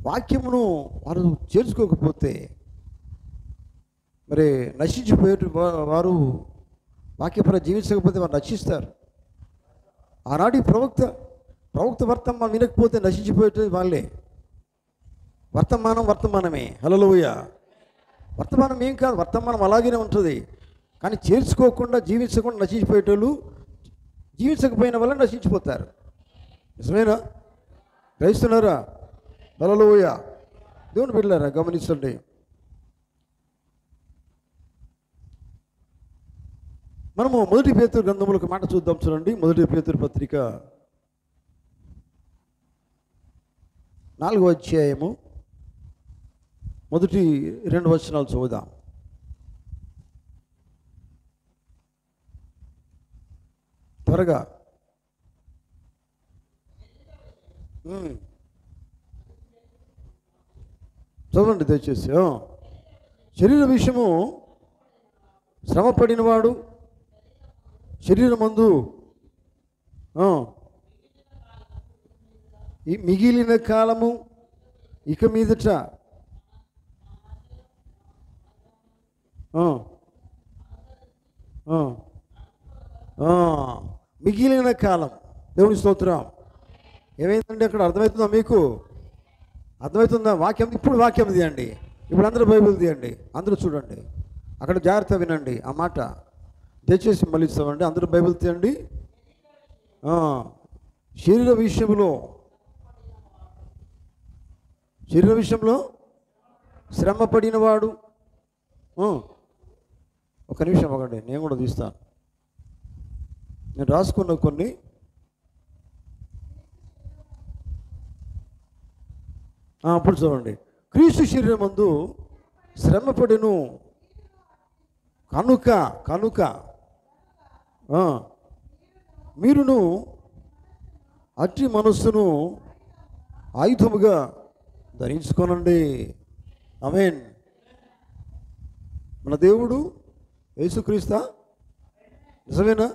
వాక్యమును వారు చేర్చుకోకపోతే మరి నశించిపోయే వారు వాక్యపరంగా జీవించకపోతే వారు నశిస్తారు. ఆనాటి ప్రవక్త వర్తమానం వినకపోతే నశించిపోయేది వాళ్ళే. వర్తమానమే. హల్లెలూయా. వర్తమానం ఏం కాదు, వర్తమానం అలాగనే ఉంటుంది. కానీ చేర్చుకోకుండా జీవించకుండా నశించిపోయేటోళ్ళు జీవించకపోయిన వల్ల నశించిపోతారు. నిజమేనా? గ్రహిస్తున్నారా? హల్లెలూయా. దేవుని బిడ్డలారా గమనించండి. మనము 1 పేతురు గ్రంథంలో ఒక మాట చూద్దాం. చూడండి, 1 పేతురు పత్రిక 4వ అధ్యాయము మొదటి 2 వచనాలు చదువుదాం. త్వరగా. చదవండి దయచేసి. శరీర విషయము శ్రమపడినవాడు శరీరమందు మిగిలిన కాలము ఇక మీదట మిగిలిన కాలం. దేవుని స్తోత్రం. ఏమైందండి అక్కడ? అర్థమవుతుందా మీకు? అర్థమవుతుందా? వాక్యం ఇప్పుడు వాక్యం తీయండి. ఇప్పుడు అందరూ బైబిల్ తీయండి. అందరూ చూడండి. అక్కడ జాగ్రత్త వినండి. ఆ మాట దయచేసి మళ్ళీ ఇస్తామండి. అందరూ బైబిల్ తీయండి. శరీర విషయంలో శ్రమ పడినవాడు. ఒక నిమిషం అవ్వండి, నేను కూడా తీస్తాను. నేను రాసుకున్న కొన్ని. అప్పుడు చూడండి. క్రీస్తు శరీరమందు శ్రమపడిను కనుక మీరును అట్టి మనస్సును ఆయుధముగా ధరించుకోనండి. ఆమేన్. మన దేవుడు యేసుక్రీస్తు. నిజమేనా?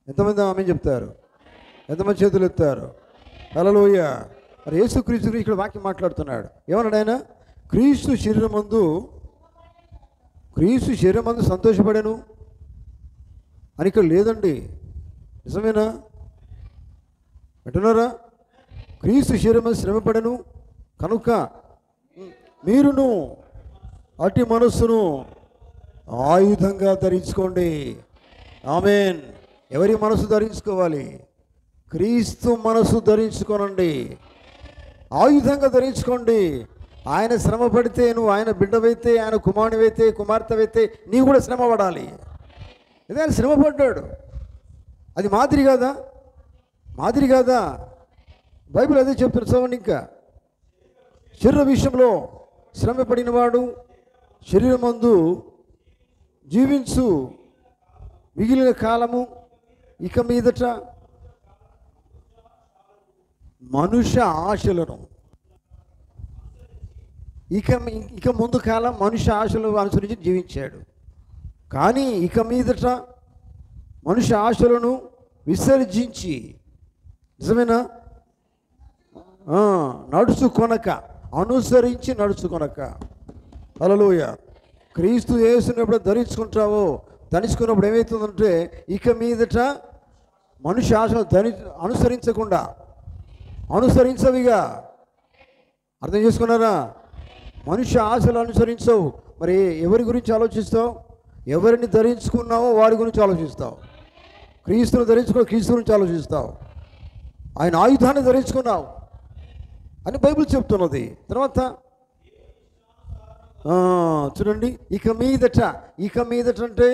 ఎంతమంది ఆమేన్ చెప్తారు? ఎంతమంది చేతులు ఎత్తారు? హల్లెలూయా. మరి యేసుక్రీస్తు ఇక్కడ వాక్యం మాట్లాడుతున్నాడు. ఏమన్నాడు ఆయన? క్రీస్తు శరీరమందు సంతోషపడాను అని ఇక్కడ లేదండి. నిజమేనా? అంటున్నారా? క్రీస్తు శరీరమందు శ్రమపడను కనుక మీరును అట్టి మనస్సును ఆయుధంగా ధరించుకోండి. ఆమేన్. ఎవరి మనసు ధరించుకోవాలి? క్రీస్తు మనసు ధరించుకోనండి. ఆయుధంగా ధరించుకోండి. ఆయన శ్రమ పడితే నువ్వు ఆయన బిడ్డవైతే, ఆయన కుమారునివైతే, కుమార్తెవైతే నీవు కూడా శ్రమ పడాలి. ఇదే ఆయన శ్రమ పడ్డాడు. అది మాదిరి కాదా? బైబిల్ అదే చెప్తున్న. చదవండి ఇంకా. శరీర విషయంలో శ్రమ పడినవాడు శరీరమందు జీవించు మిగిలిన కాలము ఇక మీదట మనుష్య ఆశలను. ఇక ముందు కాలం మనుష్య ఆశలను అనుసరించి జీవించాడు. కానీ ఇక మీదట మనుష్య ఆశలను విసర్జించి, నిజమేనా, అనుసరించి నడుచుకొనక. హల్లెలూయా. క్రీస్తు యేసుని ఎప్పుడు ధరించుకుంటావో, ధరించుకున్నప్పుడు ఏమవుతుందంటే ఇక మీదట మనుష్య ఆశలు అనుసరించవిగా. అర్థం చేసుకున్నారా? మనుష్య ఆశలు అనుసరించవు. మరి ఎవరి గురించి ఆలోచిస్తావు? ఎవరిని ధరించుకున్నావో వారి గురించి ఆలోచిస్తావు. క్రీస్తుని ధరించుకో, క్రీస్తు గురించి ఆలోచిస్తావు. ఆయన ఆయుధాన్ని ధరించుకున్నావు అని బైబిల్ చెప్తున్నది. తర్వాత చూడండి. ఇక మీదట అంటే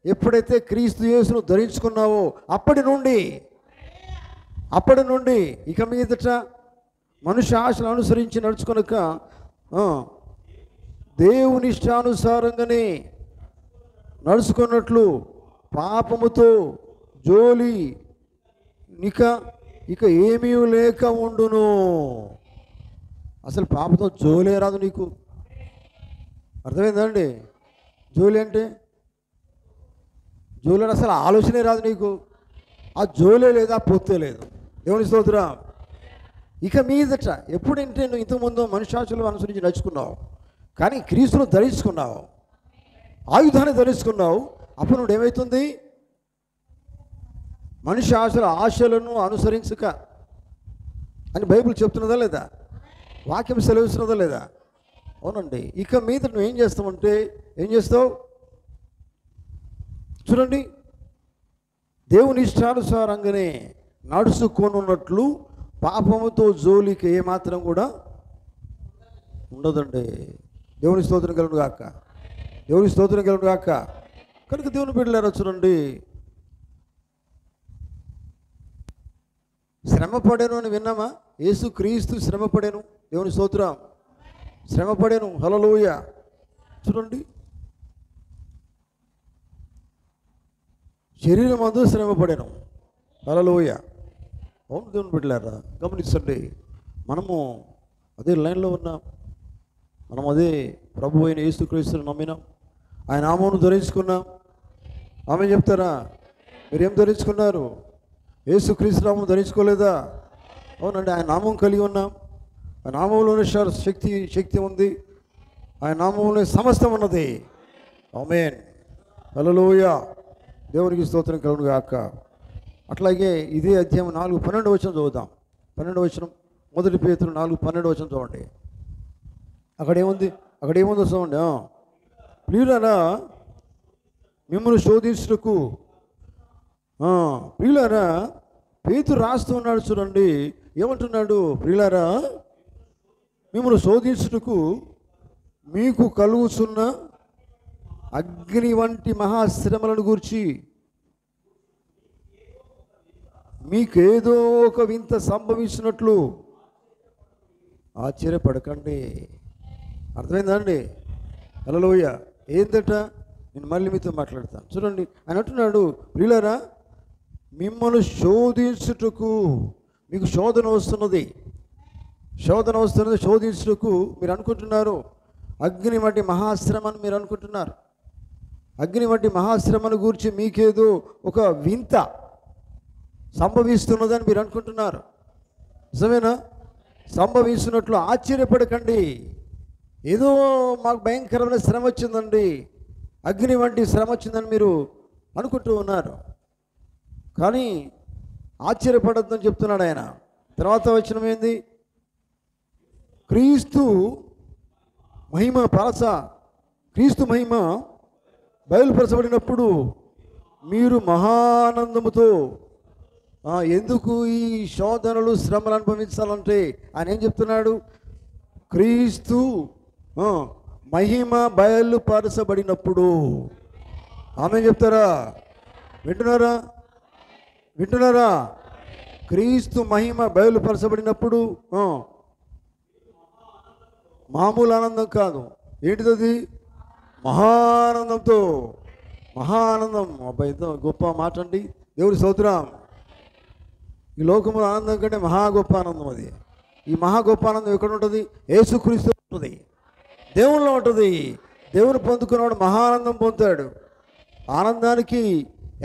ఎప్పుడైతే క్రీస్తు యేసును ధరించుకున్నావో అప్పటి నుండి ఇక మీదట మనుష్య ఆశలు అనుసరించి నడుచుకొనక దేవుని ఇష్టానుసారంగానే నడుచుకున్నట్లు పాపముతో జోలి ఇక ఏమీ లేక ఉండును. అసలు పాపతో జోలే రాదు నీకు. అర్థమైందండి? జోలి అంటే జోలి అసలు ఆలోచనే రాదు నీకు. ఆ జోలే లేదు, ఆ పొత్తే లేదు. దేవుని స్తోత్రం. ఇక మీదట ఎప్పుడంటే నువ్వు ఇంతకుముందు మనుషాచులు అనుసరించి నడుచుకున్నావు, కానీ క్రీస్తును ధరించుకున్నావు, ఆయుధాన్ని ధరించుకున్నావు. అప్పుడు నువ్వు ఏమవుతుంది? మనిషి ఆశలను అనుసరించక అని బైబిల్ చెప్తున్నదా లేదా? వాక్యం సెలవిస్తున్నదా లేదా? అవునండి. ఇక మీద నువ్వు ఏం చేస్తావంటే ఏం చేస్తావు చూడండి. దేవుని ఇష్టానుసారంగానే నడుచుకొనున్నట్లు పాపముతో జోలికి ఏమాత్రం కూడా ఉండదండి. దేవుని స్తోత్రం కలుగును గాక. దేవుని స్తోత్రం కలుగును గాక. కనుక దేవుని బిడ్డలారా చూడండి, శ్రమపడాను అని విన్నామా? యేసు క్రీస్తు శ్రమపడాను. దేవుని స్తోత్రం. శ్రమపడాను. హల్లెలూయ. చూడండి, శరీరం అందు శ్రమపడాను. హల్లెలూయ. అవును దేవుని బిడ్డలారా గమనించండి. మనము అదే లైన్లో ఉన్నాం. మనం అదే ప్రభు అయిన యేసు క్రీస్తును నమ్మినాం, ఆయన నామమును ధరించుకున్నాం. ఆమె చెప్తారా? మీరేం ధరించుకున్నారు? యేసు క్రీస్తు నామం ధరించుకోలేదా? అవునండి. ఆయన నామం కలిగి ఉన్నాం. ఆ నామంలోనే శక్తి ఉంది. ఆయన నామంలోనే సమస్తం ఉన్నది. ఆమేన్. హల్లెలూయా. దేవునికి స్తోత్రం కలుగును గాక. అట్లాగే ఇదే అధ్యాయం 4:12 చదువుదాం. 12 మొదటి పేతురు 4:12 చూడండి. అక్కడేముందో చూడండి. ప్రియులారా మిమ్మల్ని శోధించుటకు, ప్రియులారా పేతురు రాస్తూ ఉన్నాడు చూడండి. ఏమంటున్నాడు? ప్రియులారా మిమ్మల్ని శోధించుటకు మీకు కలుగుతున్న అగ్ని వంటి మహాశ్రమలను గూర్చి మీకేదో ఒక వింత సంభవించినట్లు ఆశ్చర్యపడకండి. అర్థమైందా అండి? హల్లెలూయా. ఏందట? నేను మళ్ళీ మీతో మాట్లాడతాను. చూడండి, ఆయన అంటున్నాడు, ప్రియులారా మిమ్మల్ని శోధించుటకు, మీకు శోధన వస్తున్నది, శోధించుటకు మీరు అనుకుంటున్నారు. అగ్ని వంటి మహాశ్రమను మీరు అనుకుంటున్నారు. అగ్ని వంటి మహాశ్రమను గురించి మీకేదో ఒక వింత సంభవిస్తున్నదని మీరు అనుకుంటున్నారు. నిజమేనా? సంభవిస్తున్నట్లు ఆశ్చర్యపడకండి. ఏదో మాకు భయంకరమైన శ్రమ వచ్చిందండి, అగ్ని వంటి శ్రమ వచ్చిందని మీరు అనుకుంటూ ఉన్నారు. కానీ ఆశ్చర్యపడద్దని చెప్తున్నాడు ఆయన. తర్వాత వచనం ఏంది? క్రీస్తు మహిమ బయలుపరచబడినప్పుడు మీరు మహానందముతో, ఎందుకు ఈ శోధనలు శ్రమలు అనుభవించాలంటే ఆయన ఏం చెప్తున్నాడు? క్రీస్తు మహిమ బయలుపరచబడినప్పుడు. ఆమె చెప్తారా? వింటున్నారా? క్రీస్తు మహిమ బయలుపరచబడినప్పుడు మామూలు ఆనందం కాదు. ఏంటిది? మహానందంతో. మహానందం. అబ్బాయి ఎంతో గొప్ప మాట అండి. దేవుడి స్తోత్రం. ఈ లోకములో ఆనందం కంటే మహా గొప్ప ఆనందం అది. ఈ మహా గొప్ప ఆనందం ఎక్కడ ఉంటుంది? యేసుక్రీస్తు ఉంటుంది, దేవునిలో ఉంటుంది. దేవుని పొందుకున్నాడు మహానందం పొందుతాడు. ఆనందానికి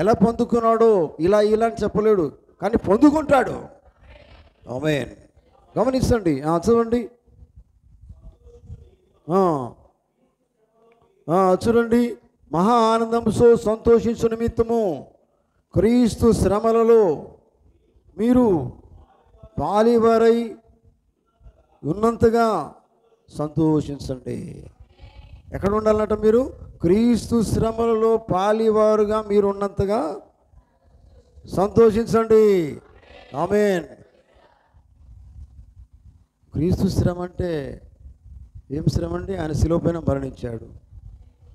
ఎలా పొందుకున్నాడో ఇలా అని చెప్పలేడు, కానీ పొందుకుంటాడు. ఆమేన్. గమనించండి. చదవండి. చూడండి, మహా ఆనందంతో సంతోషించు నిమిత్తము క్రీస్తు శ్రమలలో మీరు పాలివారై ఉన్నంతగా సంతోషించండి. ఎక్కడ ఉండాలన్నట? మీరు క్రీస్తు శ్రమలలో పాలివారుగా మీరు ఉన్నంతగా సంతోషించండి. ఆమేన్. క్రీస్తు శ్రమ అంటే ఏం శ్రమ అండి? ఆయన శిలువ పైన మరణించాడు.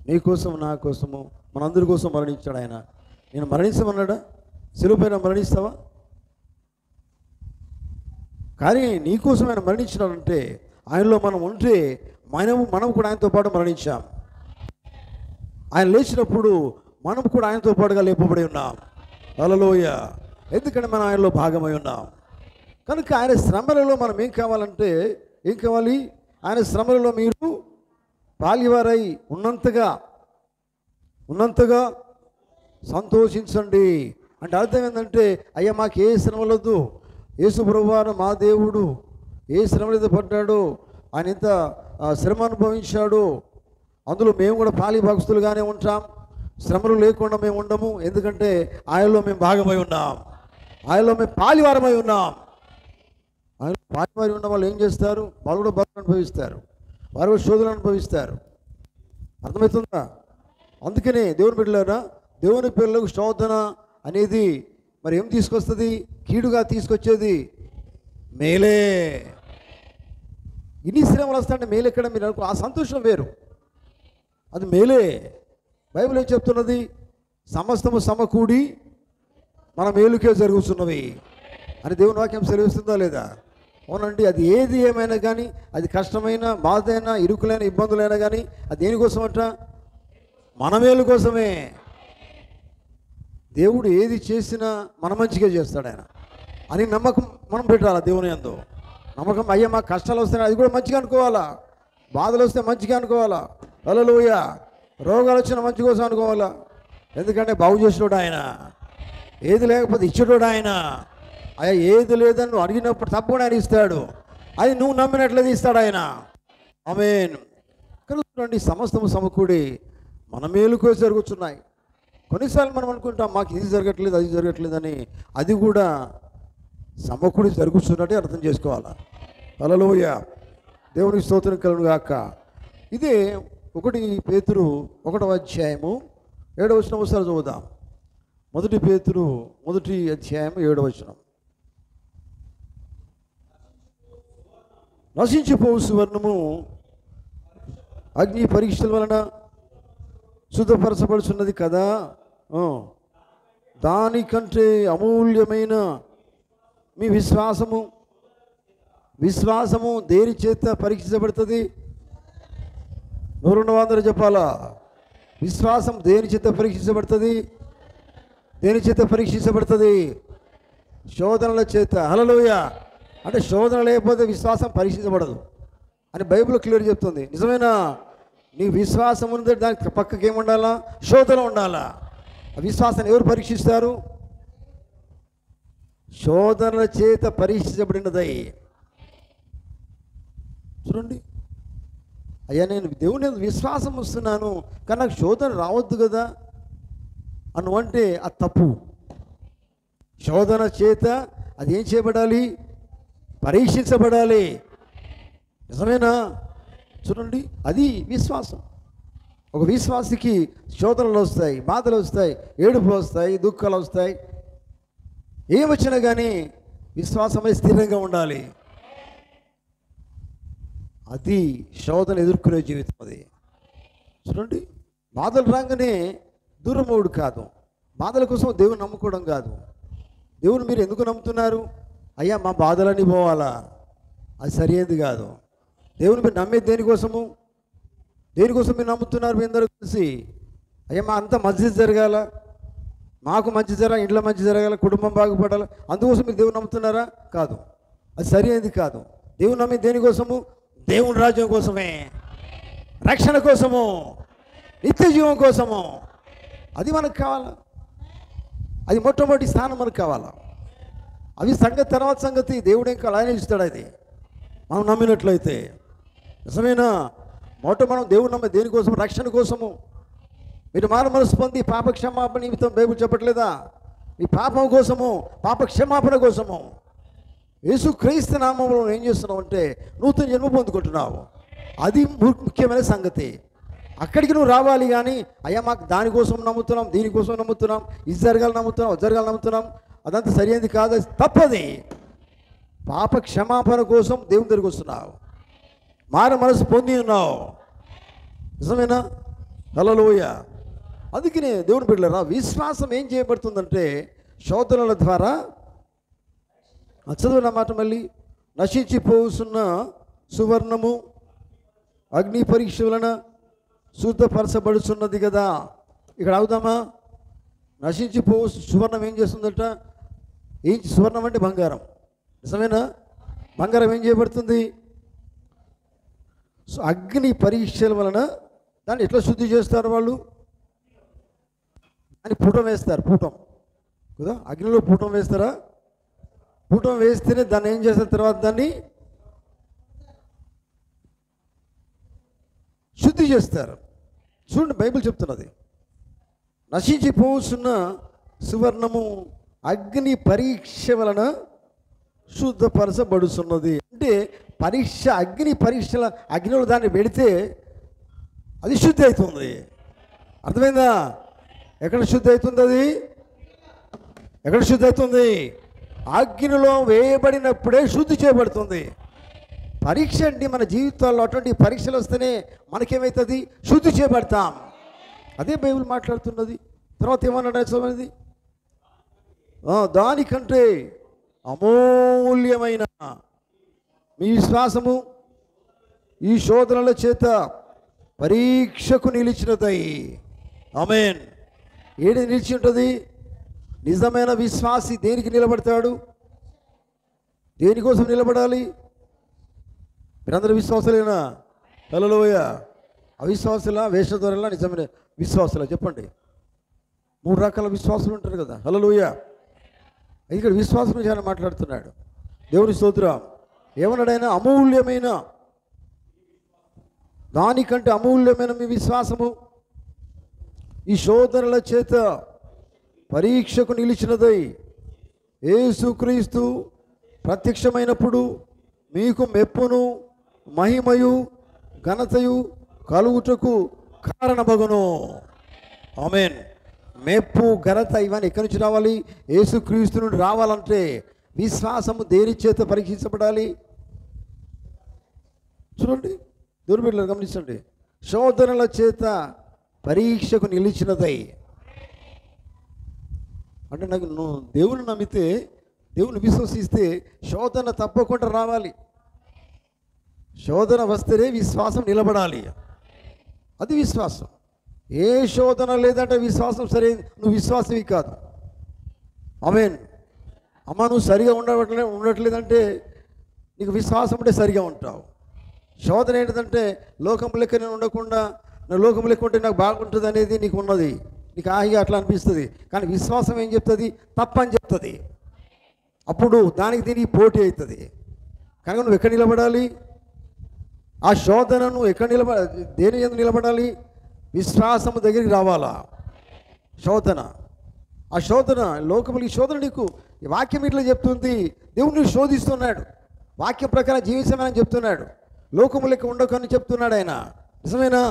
నీ కోసం, నా కోసము, మనందరి కోసం మరణించాడు ఆయన. నేను మరణించమన్నాడా? శిలువ పైన మరణిస్తావా? కానీ నీకోసం ఆయన మరణించినాడంటే, ఆయనలో మనం ఉంటే మనం కూడా ఆయనతో పాటు మరణించాం. ఆయన లేచినప్పుడు మనం కూడా ఆయనతో పాటుగా లేపబడి ఉన్నాం. హల్లెలూయా. ఎందుకంటే మనం ఆయనలో భాగమై ఉన్నాం. కనుక ఆయన శ్రమలలో మనం ఏం కావాలంటే ఏం కావాలి? ఆయన శ్రమలలో మీరు పాలివారై ఉన్నంతగా సంతోషించండి. అంటే అర్థం ఏంటంటే, అయ్యా మాకు ఏ శ్రమలొద్దు, యేసు ప్రభువారు మా దేవుడు ఏ శ్రమలైతే పడ్డాడో, ఆయన ఎంత శ్రమ అనుభవించాడు, అందులో మేము కూడా పాలిభాగస్తులుగానే ఉంటాం. శ్రమలు లేకుండా మేము ఉండము, ఎందుకంటే ఆయనలో మేము భాగమై ఉన్నాం, ఆయనలో మేము పాలివారమై ఉన్నాం. ఆయన పాలివారి ఉన్న వాళ్ళు ఏం చేస్తారు? వాళ్ళు కూడా బాధ అనుభవిస్తారు, వారు కూడా శోధనలు అనుభవిస్తారు. అర్థమవుతుందా? అందుకనే దేవుని బిడ్డలారా, దేవుని పిల్లలకు శోధన అనేది మరి ఏం తీసుకొస్తుంది? కీడుగా తీసుకొచ్చేది మేలే. ఇన్ని శ్రమలు వస్తాయంటే మేలు ఎక్కడ? మీరు అనుకో, ఆ సంతోషం వేరు, అది మేలే. బైబిల్ ఏం చెప్తున్నది? సమస్తము సమకూడి మన మేలుకే జరుగుతున్నవి అని దేవుని వాక్యం సెలవిస్తుందా లేదా? అవునండి. అది ఏది ఏమైనా కానీ, అది కష్టమైన, బాధైనా, ఇరుకులైన, ఇబ్బందులైనా కానీ, అది దేనికోసం అంట? మన మేలు కోసమే. దేవుడు ఏది చేసినా మన మంచిగా చేస్తాడు ఆయన అని నమ్మకం మనం పెట్టాలా దేవుని యందు. నమ్మకం, అయ్యా మాకు కష్టాలు వస్తున్నాయి, అది కూడా మంచిగా అనుకోవాలా, బాధలు వస్తే మంచిగా అనుకోవాలా, హల్లెలూయా, రోగాలు వచ్చిన మంచి కోసం అనుకోవాలా. ఎందుకంటే బాగు చేసేటోడు ఆయన, ఏది లేకపోతే ఇచ్చేటోడు ఆయన. అయ్యా ఏది లేదని నువ్వు అడిగినప్పుడు తప్పకుండా ఆయన ఇస్తాడు, అది నువ్వు నమ్మినట్లయితే ఇస్తాడు ఆయన. ఆమేన్. కలుగుతుందండి, సమస్తము సమకూడి మన మేలుకో జరుగుతున్నాయి. కొన్నిసార్లు మనం అనుకుంటాం మాకు ఇది జరగట్లేదు, అది జరగట్లేదని, అది కూడా సమకూడి జరుగుతున్నట్టే అర్థం చేసుకోవాలా. హల్లెలూయా, దేవునికి స్తోత్రం కలుగును గాక. ఇదే 1 పేతురు 1వ అధ్యాయము 7వ వచనం ఒకసారి చదువుదాం. 1 పేతురు 1వ అధ్యాయం 7వ వచనం. నశించిపోవు సువర్ణము అగ్ని పరీక్షల వలన శుద్ధపరచబడుచున్నది కదా, దానికంటే అమూల్యమైన మీ విశ్వాసము దేని చేత పరీక్షించబడుతుంది? నూరున్నవాందరూ చెప్పాలా? విశ్వాసం దేని చేత పరీక్షించబడుతుంది? దేని చేత పరీక్షించబడుతుంది? శోధనల చేత. హల్లెలూయా. అంటే శోధన లేకపోతే విశ్వాసం పరీక్షించబడదు అని బైబిల్ క్లియర్ చెప్తుంది. నిజమేనా? నీ విశ్వాసం ఉంది, దానికి పక్కకి ఏముండాలా? శోధన ఉండాలా. ఆ విశ్వాసాన్ని ఎవరు పరీక్షిస్తారు? శోధనల చేత పరీక్షించబడినదై. చూడండి, అయ్యా నేను దేవుని విశ్వాసం వస్తున్నాను కానీ నాకు శోధన రావద్దు కదా అంటే అది తప్పు. శోధన చేత అది ఏం చేయబడాలి? పరీక్షించబడాలి. నిజమేనా? చూడండి, అది విశ్వాసం. ఒక విశ్వాసికి శోధనలు వస్తాయి, బాధలు వస్తాయి, ఏడుపులు వస్తాయి, దుఃఖాలు వస్తాయి, ఏమొచ్చినా కానీ విశ్వాసమై స్థిరంగా ఉండాలి. అది శోధన ఎదుర్కొనే జీవితం. అది చూడండి, బాధలు రాగానే దూరమవుడు కాదు, బాధల కోసం దేవుని నమ్ముకోవడం కాదు. దేవుని మీరు ఎందుకు నమ్ముతున్నారు? అయ్యా మా బాధలన్నీ పోవాలా, అది సరైనది కాదు. దేవుని మీరు నమ్మేది దేనికోసము? దేనికోసం మీరు నమ్ముతున్నారు? మీ అందరూ కలిసి అయ్యా మా అంతా మంచి జరగాల, మాకు మంచి జరగాలి, ఇంట్లో మంచి జరగాలి, కుటుంబం బాగుపడాలి, అందుకోసం మీరు దేవుని నమ్ముతున్నారా? కాదు, అది సరైనది కాదు. దేవుని నమ్మే దేనికోసము? దేవుని రాజ్యం కోసమే, రక్షణ కోసము, నిత్య జీవం కోసము. అది మనకు కావాలా, అది మొట్టమొదటి స్థానం మనకు కావాలా. అవి సంగతి తర్వాత సంగతి, దేవుడు ఇంకా ఆయన ఇస్తాడు. అది మనం నమ్మినట్లయితే. నిజమేనా? మనం దేవుడు నమ్మే దేనికోసం? రక్షణ కోసము. మీరు మారు మనసు పొంది పాప క్షమాపణ నిమిత్తం బైబిల్ చెప్పట్లేదా? మీ పాపం కోసము, పాప క్షమాపణ కోసము యేసుక్రీస్తు నామములో ఏం చేస్తున్నావు అంటే నూతన జన్మ పొందుకుంటున్నావు. అది ముఖ్యమైన సంగతి. అక్కడికి నువ్వు రావాలి. కానీ అయ్యా మాకు దానికోసం నమ్ముతున్నాం, దీనికోసం నమ్ముతున్నాం, ఇది జరగాలి నమ్ముతున్నాం, అది జరగాలి నమ్ముతున్నాం, అదంతా సరైనది కాదు, తప్పది. పాప క్షమాపణ కోసం దేవుని దగ్గరికి వస్తున్నావు, మారు మనసు పొంది ఉన్నావు. నిజమేనా? హల్లెలూయా. అందుకనే దేవుని బిడ్డలారా, విశ్వాసం ఏం చేయబడుతుందంటే శోధనల ద్వారా, చదువున్న మాట మళ్ళీ, నశించిపోతున్న సువర్ణము అగ్ని పరీక్ష వలన శుద్ధపరచబడుతున్నది కదా. ఇక్కడ అవుదామా? నశించిపో సువర్ణం ఏం చేస్తుందట? సువర్ణం అంటే బంగారం. నిజమేనా? బంగారం ఏం చేయబడుతుంది? సో అగ్ని పరీక్షల వలన దాన్ని ఎట్లా శుద్ధి చేస్తారు వాళ్ళు? అని పూటం వేస్తారు, పూటం కదా, అగ్నిలో పూటం వేస్తారా? పూటం వేస్తేనే దాన్ని ఏం చేస్తారు? తర్వాత దాన్ని శుద్ధి చేస్తారు. చూడండి, బైబిల్ చెప్తున్నది, నశించిపోతున్న సువర్ణము అగ్ని పరీక్ష వలన శుద్ధపరచబడుతున్నది. అంటే పరీక్ష, అగ్ని పరీక్షల అగ్నిలో దాన్ని పెడితే అది శుద్ధి అవుతుంది. అర్థమైందా? ఎక్కడ శుద్ధి అవుతుంది? అది ఎక్కడ శుద్ధి అవుతుంది? అగ్నిలో వేయబడినప్పుడే శుద్ధి చేయబడుతుంది. పరీక్ష అండి, మన జీవితాల్లో అటువంటి పరీక్షలు వస్తేనే మనకేమవుతుంది? శుద్ధి చేయబడతాం. అదే బైబిల్ మాట్లాడుతున్నది. తర్వాత ఏమన్నాడు చదవనిది? దానికంటే అమూల్యమైన మీ విశ్వాసము ఈ శోధనల చేత పరీక్షకు నిలిచినదై. ఆమేన్. ఏది నిలిచి ఉంటుంది? నిజమైన విశ్వాసి దేనికి నిలబడతాడు? దేనికోసం నిలబడాలి? మీరందరూ విశ్వాసులేనా? హల్లెలూయా. అవిశ్వాసులా, వేషధారులా, నిజమైన విశ్వాసులా? చెప్పండి. 3 రకాల విశ్వాసులు ఉంటారు కదా. హల్లెలూయా. ఇక్కడ విశ్వాసం గురించి ఆయన మాట్లాడుతున్నాడు. దేవుని స్తోత్రం. ఏమన్నాడైనా? అమూల్యమైన, దానికంటే అమూల్యమైన మీ విశ్వాసము ఈ శోధనల చేత పరీక్షకు నిలిచినదై యేసుక్రీస్తు ప్రత్యక్షమైనప్పుడు మీకు మెప్పును మహిమయు ఘనతయు కలుగుటకు కారణమగును. ఆమేన్. మెప్పు ఘనత ఇవన్నీ ఎక్కడి నుంచి రావాలి? యేసుక్రీస్తు నుండి రావాలంటే విశ్వాసము దేని చేత పరీక్షించబడాలి? చూడండి, దేవుని బిడ్డలారా గమనించండి. శోధనల చేత పరీక్షకు నిలిచినదై అంటే నాకు నువ్వు దేవుని నమ్మితే, దేవుని విశ్వసిస్తే శోధన తప్పకుండా రావాలి. శోధన వస్తేనే విశ్వాసం నిలబడాలి. అది విశ్వాసం. ఏ శోధన లేదంటే విశ్వాసం సరే, నువ్వు విశ్వాసవి కాదు. ఆమేన్. అమ్మ, నువ్వు సరిగా ఉండట్లేదంటే నీకు విశ్వాసం ఉంటే సరిగా ఉంటావు. శోధన ఏంటంటే లోకం లెక్క నేను ఉండకుండా, నా లోకం లెక్క ఉంటే నాకు బాగుంటుంది అనేది నీకు ఉన్నది, నీకు ఆహిగా అట్లా అనిపిస్తుంది. కానీ విశ్వాసం ఏం చెప్తుంది? తప్పని చెప్తుంది. అప్పుడు దానికి దీనికి పోటీ అవుతుంది. కనుక నువ్వు ఎక్కడ నిలబడాలి? ఆ శోధనను ఎక్కడ దేని ఎందుకు నిలబడాలి? విశ్వాసము దగ్గరికి రావాలా? శోధన, ఆ శోధన లోకములు, ఈ శోధన నీకు ఈ వాక్యం ఇట్లా చెప్తుంది. దేవుడు నీకు శోధిస్తున్నాడు, వాక్యం ప్రకారం జీవించమని చెప్తున్నాడు, లోకము లెక్క ఉండకని చెప్తున్నాడు ఆయన. నిజమేనా?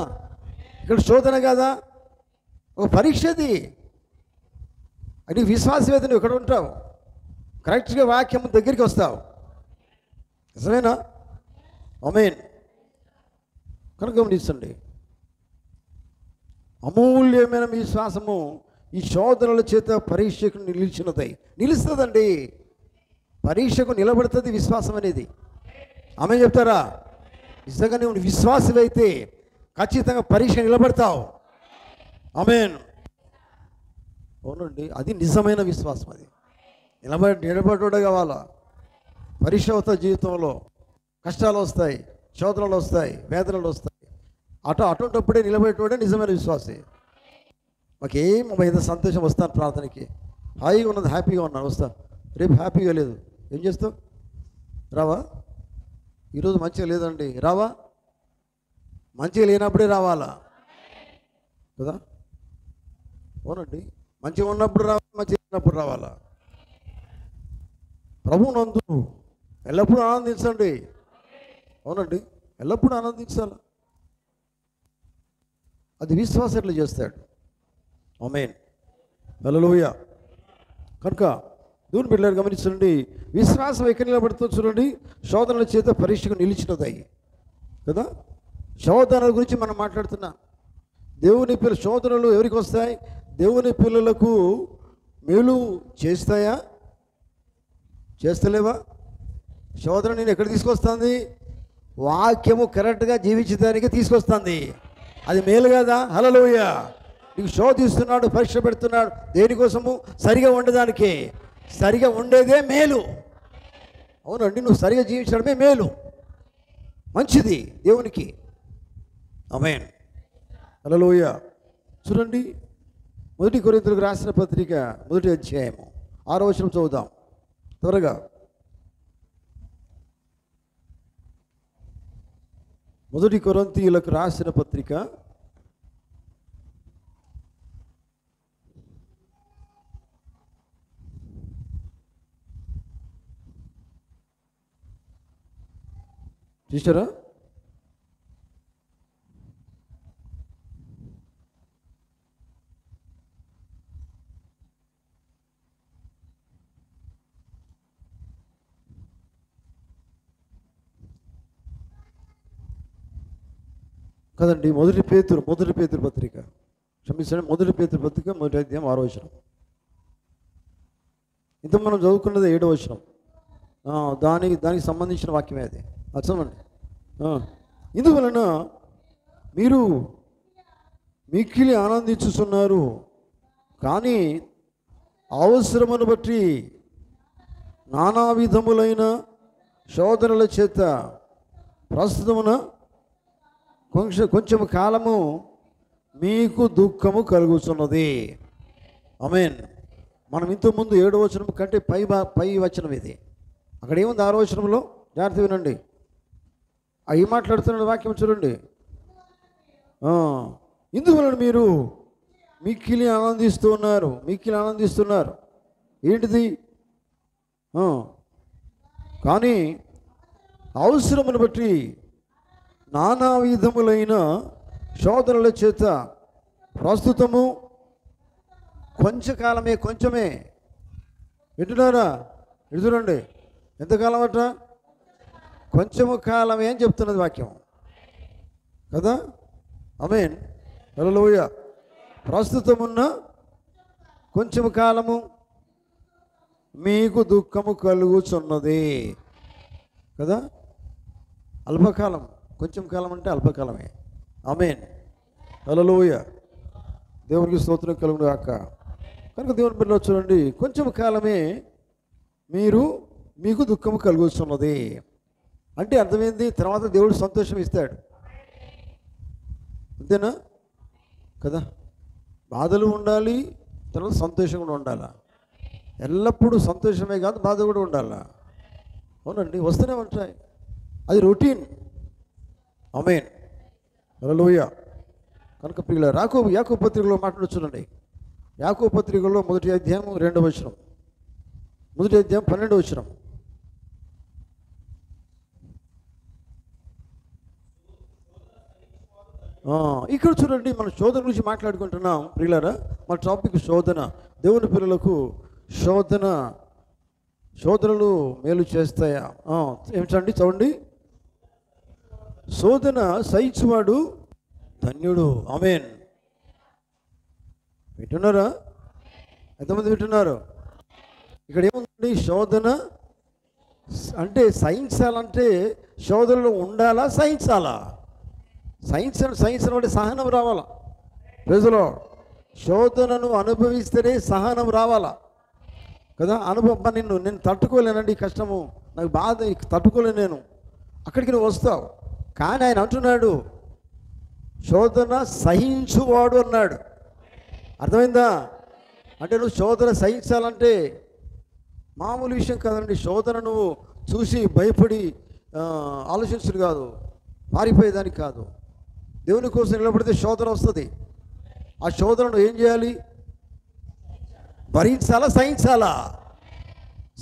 ఇక్కడ శోధన కాదా? ఒక పరీక్షది. అది విశ్వాసవేద. నువ్వు ఎక్కడ ఉంటావు? కరెక్ట్గా వాక్యం దగ్గరికి వస్తావు. నిజమేనా? ఆమేన్. కనుక గమనించండి, అమూల్యమైన మీ విశ్వాసము ఈ శోధనల చేత పరీక్షకు నిలుస్తుందండి. పరీక్షకు నిలబడుతుంది విశ్వాసం అనేది. ఆమె చెప్తారా? నిజంగా నువ్వు విశ్వాసమైతే ఖచ్చితంగా పరీక్ష నిలబడతావు. ఆమేన్. అవునండి, అది నిజమైన విశ్వాసం. అది నిలబడే కావాలా? పరీక్ష అవుతుంది జీవితంలో, కష్టాలు వస్తాయి, శోధనలు వస్తాయి, వేదనలు వస్తాయి. అటువంటిప్పుడే నిలబడేటోడే నిజమైన విశ్వాసే. మాకేం మీద సంతోషం వస్తాను, ప్రార్థనకి హాయిగా ఉన్నది, హ్యాపీగా ఉన్నాను, వస్తా. రేపు హ్యాపీగా లేదు, ఏం చేస్తావు? రావా? ఈరోజు మంచిగా లేదండి, రావా? మంచిగా లేనప్పుడే రావాలా కదా? అవునండి, మంచిగా ఉన్నప్పుడు రావాలి, మంచిగా లేనప్పుడు రావాలా? ప్రభువు నందు ఎల్లప్పుడూ ఆనందించండి. అవునండి, ఎల్లప్పుడూ ఆనందించాలి. అది విశ్వాసం ఎట్లా చేస్తాడు. ఆమేన్. హల్లెలూయా. కనుక దేవుని బిడ్డలారా గమనించండి, విశ్వాసం ఎక్కడ నిలబడుతుందో చూడండి. శోధనల చేత పరీక్షకు నిలిచినదై కదా. శోధనల గురించి మనం మాట్లాడుతున్నాం. దేవుని పిల్లల శోధనలు ఎవరికి వస్తాయి? దేవుని పిల్లలకు మేలు చేస్తాయా? చేస్తలేవా? శోధన నేను ఎక్కడ తీసుకొస్తుంది? వాక్యము కరెక్ట్గా జీవించడానికి తీసుకొస్తుంది. అది మేలు కదా? హల్లెలూయా. నీకు శోధిస్తున్నాడు, పరీక్ష పెడుతున్నాడు, దేనికోసము? సరిగా ఉండడానికే. సరిగా ఉండేదే మేలు. అవునండి, నువ్వు సరిగా జీవించడమే మేలు, మంచిది దేవునికి. ఆమేన్. హల్లెలూయా. చూడండి, 1 కొరింథీయులకు రాసిన పత్రిక 1వ అధ్యాయము 6వ వచనం చదువుదాం త్వరగా. 1 కొరింథీయులకు రాసిన పత్రిక 'చూసారా? కదండి, 1 పేతురు పత్రిక, క్షమించండి, 1 పేతురు పత్రిక 1వ అధ్యాయం 6వ వచనం. ఇంత మనం చదువుకున్నది 7వ వచనం. దానికి సంబంధించిన వాక్యమే అది. చదవండి. ఇందువలన మీరు మిక్కిలి ఆనందించుతున్నారు, కానీ అవసరమును బట్టి నానా విధములైన శోధనల చేత ప్రస్తుతమున కొంచెం కాలము మీకు దుఃఖము కలుగుతున్నది. ఆమేన్. మనం ఇంతకుముందు 7వ వచనం కంటే పై వచనం ఇది. అక్కడ ఏముంది 6వ వచనంలో? జాగ్రత్త వినండి. అవి మాట్లాడుతున్న వాక్యం చూడండి. ఇందువలన మీరు మిక్కిలి ఆనందిస్తున్నారు. ఏంటిది? కానీ అవసరమును బట్టి నానా విధములైన శోధనల చేత ప్రస్తుతము కొంచెమే వింటున్నారా? ఇది చూడండి, ఎంతకాలం అట? కొంచెము కాలమే అని చెప్తున్నది వాక్యం కదా. ఆమేన్. హల్లెలూయా. ప్రస్తుతమున్న కొంచెము కాలము మీకు దుఃఖము కలుగుచున్నది కదా. అల్పకాలం, కొంచెం కాలం అంటే అల్పకాలమే. ఆమేన్. హల్లెలూయా. దేవునికి స్తోత్రం కలుగును గాక. కనుక దేవుని బిడ్డలు చూడండి, కొంచెం కాలమే మీకు దుఃఖము కలుగుతున్నది అంటే అర్థమైంది. తర్వాత దేవుడు సంతోషం ఇస్తాడు, అంతేనా కదా. బాధలు ఉండాలి, తర్వాత సంతోషం కూడా ఉండాలా. ఎల్లప్పుడూ సంతోషమే కాదు, బాధ కూడా ఉండాలా. అవునండి, వస్తూనే ఉంటాయి, అది రొటీన్. ఆమేన్. హల్లెలూయా. కనుక ప్రియులారా, యాకోబు పత్రికలో మాట్లాడుచునండి. యాకోబు పత్రికలో 1వ అధ్యాయం 2వ వచనం, 1వ అధ్యాయం 12వ వచనం. ఇక్కడ చూడండి, మనం శోధన గురించి మాట్లాడుకుంటున్నాం ప్రియులారా. మన టాపిక్ శోధన. దేవుని పిల్లలకు శోధనలు మేలు చేస్తాయా? ఏమిటండి? చూడండి, శోధన సహించువాడు ధన్యుడు. ఆమేన్. వింటున్నారా? ఎంతమంది వింటున్నారు? ఇక్కడ ఏముందండి? శోధన అంటే సహించాలంటే శోధనలో ఉండాలా, సహించాలా? సహించడం అంటే సహనం రావాలా. ప్రజలో శోధనను అనుభవిస్తేనే సహనం రావాలా కదా. అనుభవం నేను తట్టుకోలేనండి, కష్టము నాకు బాధ తట్టుకోలేను నేను, అక్కడికి నువ్వు వస్తావు. కానీ ఆయన అంటున్నాడు, శోధన సహించువాడు అన్నాడు. అర్థమైందా? అంటే నువ్వు శోధన సహించాలంటే మామూలు విషయం కాదండి. శోధన నువ్వు చూసి భయపడి ఆలోచించడు కాదు, పారిపోయేదానికి కాదు. దేవుని కోసం నిలబడితే శోధన వస్తుంది. ఆ శోధనను ఏం చేయాలి? భరించాలా, సహించాలా?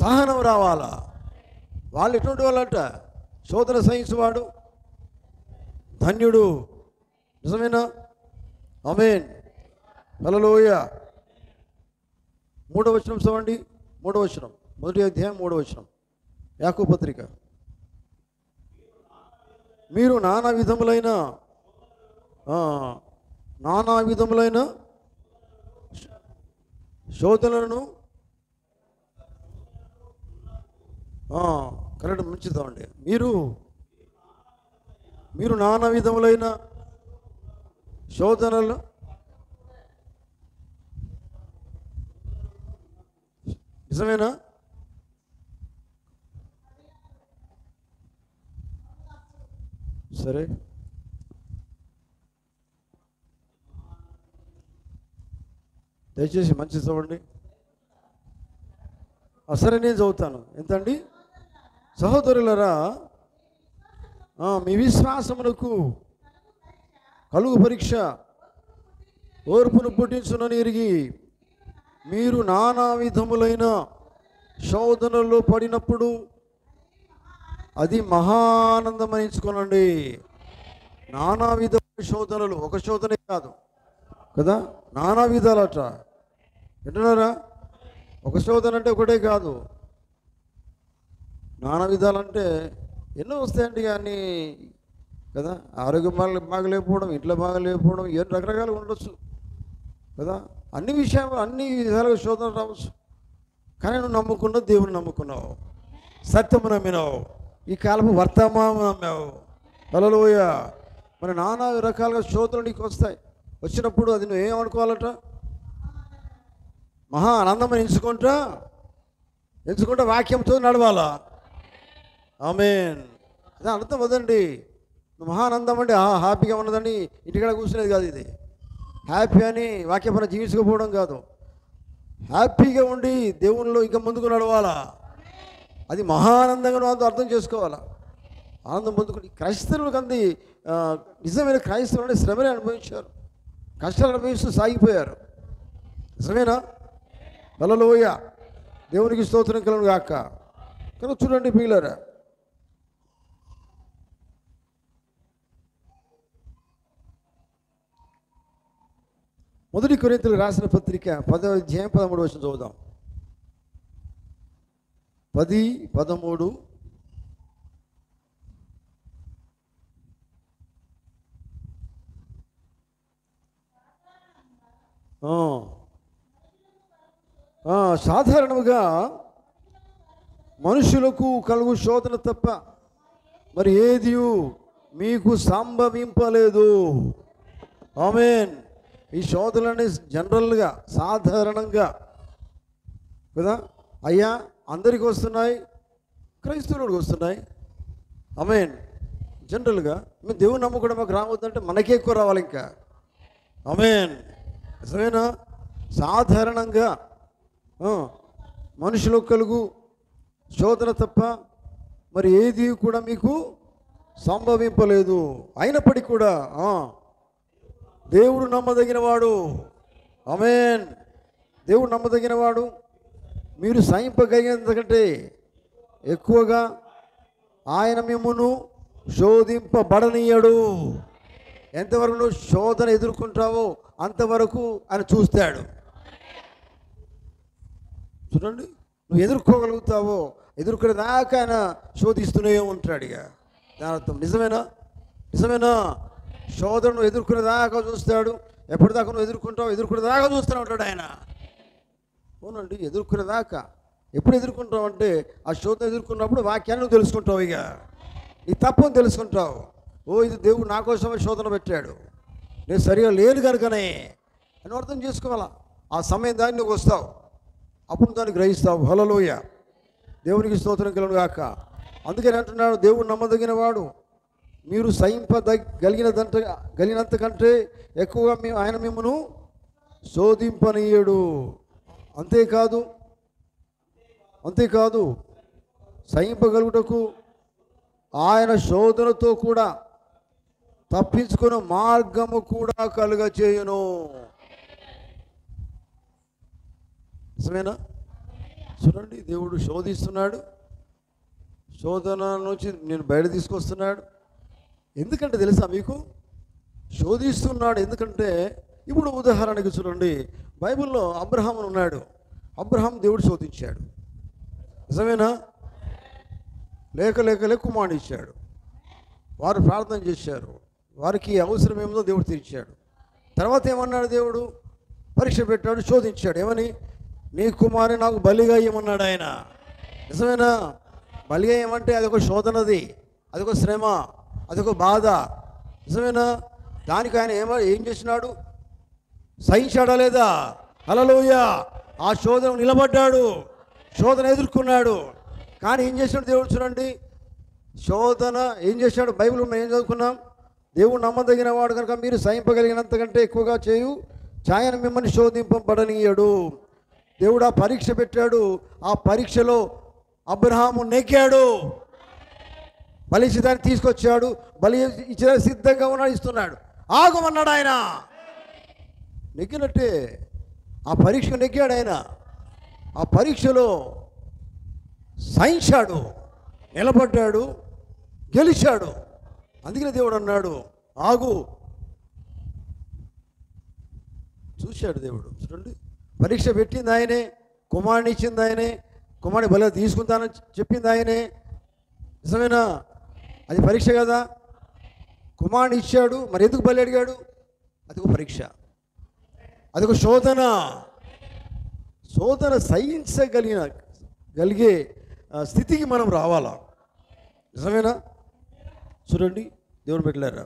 సహనం రావాలా. వాళ్ళు ఎటువంటి వాళ్ళంట? శోధన సహించువాడు ధన్యుడు. నిజమేనా? ఆమేన్. హల్లెలూయా. 3వ వచనం చదవండి. 3వ వచనం, 1వ అధ్యాయం 3వ వచనం, యాకోబు పత్రిక. మీరు నానా విధములైన శోధనలను కరెక్ట్ ముంచుతామండి. మీరు నానా విధములైన శోధనలు నిజమేనా? సరే, దయచేసి మంచి చదవండి. సరే నేను చదువుతాను. ఎంతండి? సహోదరులరా, మీ విశ్వాసమునకు కలుగు పరీక్ష ఓర్పును పుట్టించునని ఎరిగి మీరు నానా విధములైన శోధనలో పడినప్పుడు అది మహానందమనించుకోనండి. నానా విధమైన శోధనలు, ఒక శోధనే కాదు కదా, నానా విధాలట. వింటున్నారా? ఒక శోధన అంటే ఒకటే కాదు, నానా విధాలంటే ఎన్నో వస్తాయండి. కానీ కదా, ఆరోగ్యం బాగలేకపోవడం, ఇంట్లో బాగలేకపోవడం, ఎన్నో రకరకాలుగా ఉండొచ్చు కదా. అన్ని విషయాలు, అన్ని విధాలుగా శోధన రావచ్చు. కానీ నువ్వు నమ్ముకున్నావు, దేవుని నమ్ముకున్నావు, సత్యము నమ్మినావు, ఈ కాలపు వర్తమానం నమ్మావు. హల్లెలూయా. మరి నానా రకాలుగా శోధనలు నీకు వస్తాయి. వచ్చినప్పుడు అది నువ్వు ఏమనుకోవాలట? మహా ఆనందమని ఎంచుకుంటా వాక్యంతో నడవాలా. ఆమేన్. అదే అర్థం వదండి. మహానందం అంటే హ్యాపీగా ఉన్నదని ఇంటికాడ కూర్చునేది కాదు. ఇది హ్యాపీ అని వాక్యపరంగా జీవించకపోవడం కాదు. హ్యాపీగా ఉండి దేవునిలో ఇంకా ముందుకు నడవాలా. అది మహానందంగా నువ్వు అర్థం చేసుకోవాలా. ఆనందం పొందుకుని క్రైస్తవులకు అంది నిజమైన క్రైస్తవులు శ్రమనే అనుభవించారు, కష్టాలు అనుభవిస్తూ సాగిపోయారు. నిజమేనా? హల్లెలూయా. దేవునికి స్తోత్రం కలుగును గాక. కనుక చూడండి ప్రియులారా, మొదటి కొరింథీయులకు రాసిన పత్రిక 10వ అధ్యాయం 13వ వచనం చదువుదాం. 10:13. సాధారణంగా మనుషులకు కలుగు శోధన తప్ప మరి ఏది మీకు సంభవింపలేదు. ఆమేన్. ఈ శోధనలన్నీ జనరల్గా, సాధారణంగా కదా అయ్యా అందరికీ వస్తున్నాయి, క్రైస్తవులకు వస్తున్నాయి. ఆమేన్. జనరల్గా మేము దేవుని నమ్ముకోవడం మాకు రావద్దంటే మనకే ఎక్కువ రావాలి ఇంకా. ఆమేన్. నిజమేనా? సాధారణంగా మనుషులకు కలుగు శోధన తప్ప మరి ఏది కూడా మీకు సంభవింపలేదు. అయినప్పటికీ కూడా దేవుడు నమ్మదగినవాడు. ఆమేన్. దేవుడు నమ్మదగినవాడు. మీరు సహింపగలిగినంతకంటే ఎక్కువగా ఆయన మిమ్మును శోధింపబడనీయడు. ఎంతవరకు నువ్వు శోధన ఎదుర్కొంటావో అంతవరకు ఆయన చూస్తాడు. చూడండి, నువ్వు ఎదుర్కోగలుగుతావో ఎదుర్కొనే దాకా ఆయన శోధిస్తూనే ఉంటాడు. ఇక దాని అర్థం నిజమేనా? శోధనను ఎదుర్కొనే దాకా చూస్తాడు. ఎప్పటిదాకా నువ్వు ఎదుర్కొనే దాకా చూస్తూనే ఉంటాడు ఆయన. అవునండి, ఎదుర్కొనే దాకా. ఎప్పుడు ఎదుర్కొంటావు అంటే ఆ శోధన ఎదుర్కొన్నప్పుడు వాక్యాన్ని నువ్వు తెలుసుకుంటావు. ఇక నీ తప్పుని తెలుసుకుంటావు. ఇది దేవుడు నా కోసమే శోధన పెట్టాడు, నేను సరిగా లేను కనుకనే అని అర్థం చేసుకోవాలా. ఆ సమయం దాన్ని నువ్వు వస్తావు, అప్పుడు దాన్ని గ్రహిస్తావు. హల్లెలూయా. దేవునికి స్తోత్రం కలుగును గాక. అందుకని అంటున్నాడు, దేవుడు నమ్మదగినవాడు. మీరు గలిగినంత కంటే ఎక్కువగా ఆయన మిమ్మను శోధింపనీయడు. అంతేకాదు సహింపగలుగుటకు ఆయన శోధనతో కూడా తప్పించుకున్న మార్గము కూడా కలుగచేయును. నిజమేనా? చూడండి, దేవుడు శోధిస్తున్నాడు, శోధన నుంచి నేను బయట తీసుకొస్తున్నాడు. ఎందుకంటే తెలుసా మీకు? శోధిస్తున్నాడు ఎందుకంటే, ఇప్పుడు ఉదాహరణకి చూడండి, బైబిల్లో అబ్రహాం ఉన్నాడు. అబ్రహాం దేవుడు శోధించాడు. నిజమేనా? లేక కుమారుని ఇచ్చాడు. వారు ప్రార్థన చేశారు, వారికి అవసరం ఏమిదో దేవుడు తీర్చాడు. తర్వాత ఏమన్నాడు? దేవుడు పరీక్ష పెట్టాడు, శోధించాడు. ఏమని? నీ కుమారుని నాకు బలిగా ఇవ్వమన్నాడు ఆయన. నిజమేనా? బలిగా ఏమంటే అదొక శోధనది, అదొక శ్రమ, అదొక బాధ. నిజమేనా? దానికి ఆయన ఏం చేసినాడు? సహించాడా లేదా? హల్లెలూయా. ఆ శోధన నిలబడ్డాడు, శోధన ఎదుర్కొన్నాడు. కానీ ఏం చేశాడు దేవుడు? చూడండి, శోధన ఏం చేశాడు? బైబిల్ మనం ఏం చదువుకున్నాం? దేవుడు నమ్మదగిన వాడు కనుక మీరు సహింపగలిగినంతకంటే ఎక్కువగా ఆయన మిమ్మల్ని శోధింపబడనీయడు. దేవుడు ఆ పరీక్ష పెట్టాడు. ఆ పరీక్షలో అబ్రహాము నెగ్గాడు. బలి ఇచ్చేదాన్ని తీసుకొచ్చాడు. బలి ఇచ్చే సిద్ధంగా ఉన్నాడు, ఇస్తున్నాడు. ఆగమన్నాడు ఆయన. నెగ్గినట్టే. ఆ పరీక్ష నెగ్గాడు ఆయన. ఆ పరీక్షలో సహించాడు, నిలబడ్డాడు, గెలిచాడు. అందుకనే దేవుడు అన్నాడు ఆగు. చూశాడు దేవుడు. చూడండి, పరీక్ష పెట్టింది ఆయనే, కుమారుని ఇచ్చింది ఆయనే, కుమారుని బలి తీసుకుంటానని చెప్పింది ఆయనే. నిజమేనా? అది పరీక్ష కదా. కుమారుని ఇచ్చాడు, మరి ఎందుకు బలి అడిగాడు? అది ఒక పరీక్ష, అది ఒక శోధన. శోధన సహించగలిగే స్థితికి మనం రావాలా. నిజమేనా? చూడండి, దేవుడు పెట్టలేరా.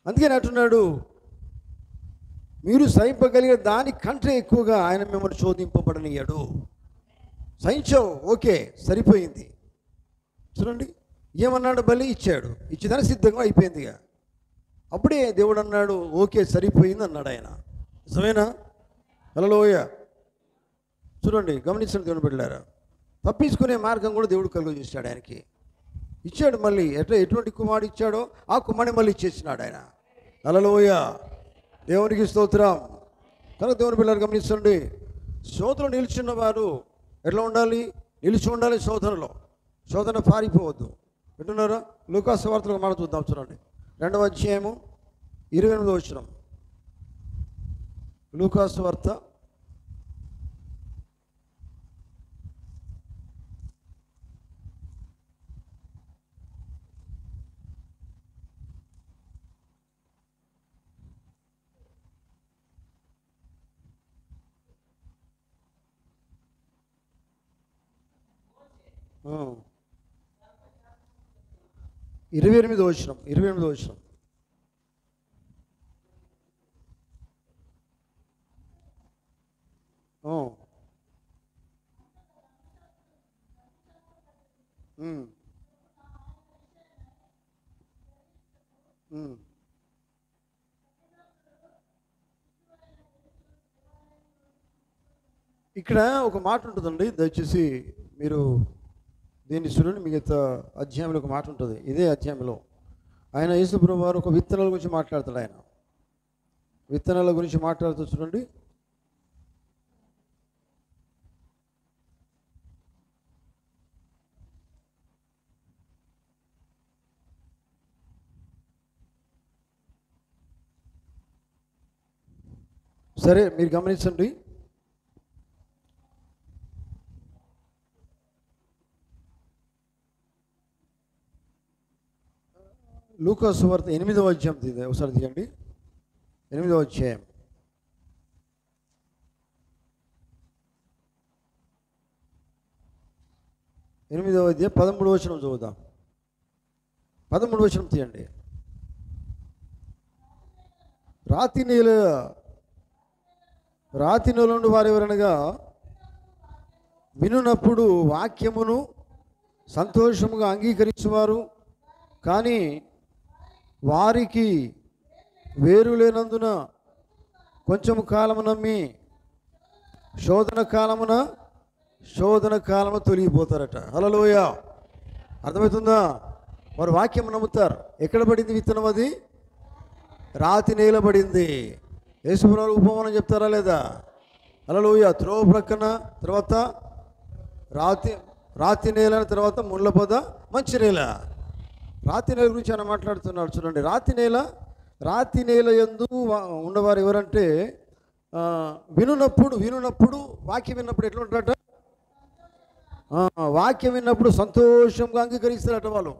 అందుకని అంటున్నాడు, మీరు సహింపగలిగే దానికంటే ఎక్కువగా ఆయన మిమ్మల్ని శోధింపబడనీయడు. సహించావు, ఓకే, సరిపోయింది. చూడండి, ఏమన్నాడు? బలి ఇచ్చాడు, ఇచ్చేదానికి సిద్ధంగా అయిపోయిందిగా. అప్పుడే దేవుడు అన్నాడు ఓకే, సరిపోయింది అన్నాడు ఆయన. నిజమేనా? హల్లెలూయా. చూడండి, గమనించండి దేవుని బిడ్డలారా. తప్పించుకునే మార్గం కూడా దేవుడు కలుగజేశాడు ఆయనకి. ఇచ్చాడు. మళ్ళీ ఎటువంటి కుమారుడు ఇచ్చాడో ఆ కుమారుని మళ్ళీ ఇచ్చేసినాడు ఆయన. హల్లెలూయా, దేవునికి స్తోత్రం. కనుక దేవుని బిడ్డలారా గమనించండి, శోధనలో నిలిచిన వారు ఎట్లా ఉండాలి? నిలిచి ఉండాలి శోధనలో. శోధన పారిపోవద్దు. వింటున్నారా? లూకా సువార్తలో మాట చూద్దాం. చూడండి, 2వ అధ్యాయము 28వ వచనం. లూకా సువార్త 28వ వచనం. 28వ వచనం. ఇక్కడ ఒక మాట ఉంటుందండి, దయచేసి మీరు దీన్ని చూడండి. మిగతా అధ్యాయంలో ఒక మాట ఉంటుంది. ఇదే అధ్యాయంలో ఆయన యేసుప్రభువు వారు ఒక విత్తనాల గురించి మాట్లాడతాడు. ఆయన విత్తనాల గురించి మాట్లాడుతూ చూడండి, సరే మీరు గమనించండి. లూకా సువార్త 8వ అధ్యాయం ఒకసారి తీయండి. 8వ అధ్యాయం 13వ వచనం చదువుదాం. 13వ వచనం తీయండి. రాతి నేల నుండి వారు ఎవరనగా వినునప్పుడు వాక్యమును సంతోషముగా అంగీకరించువారు, కానీ వారికి వేరు లేనందున కొంచెము కాలము నమ్మి శోధన కాలము తొలగిపోతారట. హల్లెలూయా. అర్థమవుతుందా? వారు వాక్యం నమ్ముతారు. ఎక్కడ పడింది విత్తనం? అది రాతి నేల పడింది. యేసుప్రభువు ఉపమానం చెప్తారా లేదా? హల్లెలూయా. త్రోవ ప్రక్కన, తర్వాత రాతి నేల, తర్వాత ముళ్ళ పొద, మంచి నేల. రాతి నేల గురించి ఆయన మాట్లాడుతున్నాడు. చూడండి, రాతి నేల యందు ఉన్నవారు ఎవరంటే వినున్నప్పుడు వాక్యం విన్నప్పుడు ఎట్లా ఉంటారట? వాక్యం విన్నప్పుడు సంతోషంగా అంగీకరిస్తారట వాళ్ళు.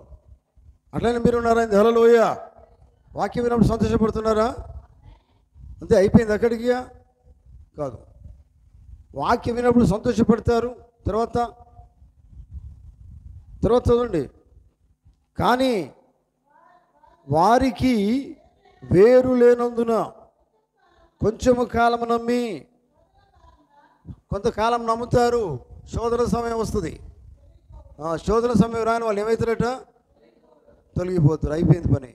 అట్లనే మీరు ఉన్నారా? హల్లెలూయా. వాక్యం విన్నప్పుడు సంతోషపడుతున్నారా? అంతే, అయిపోయింది అక్కడికి కాదు. వాక్యం విన్నప్పుడు సంతోషపడతారు. తర్వాత చదవండి, కానీ వారికి వేరు లేనందున కొంచెము కాలము నమ్మి, కొంతకాలం నమ్ముతారు. శోధన సమయం వస్తుంది. శోధన సమయం రాని వాళ్ళు ఏమవుతారట? తొలగిపోతారు. అయిపోయింది పని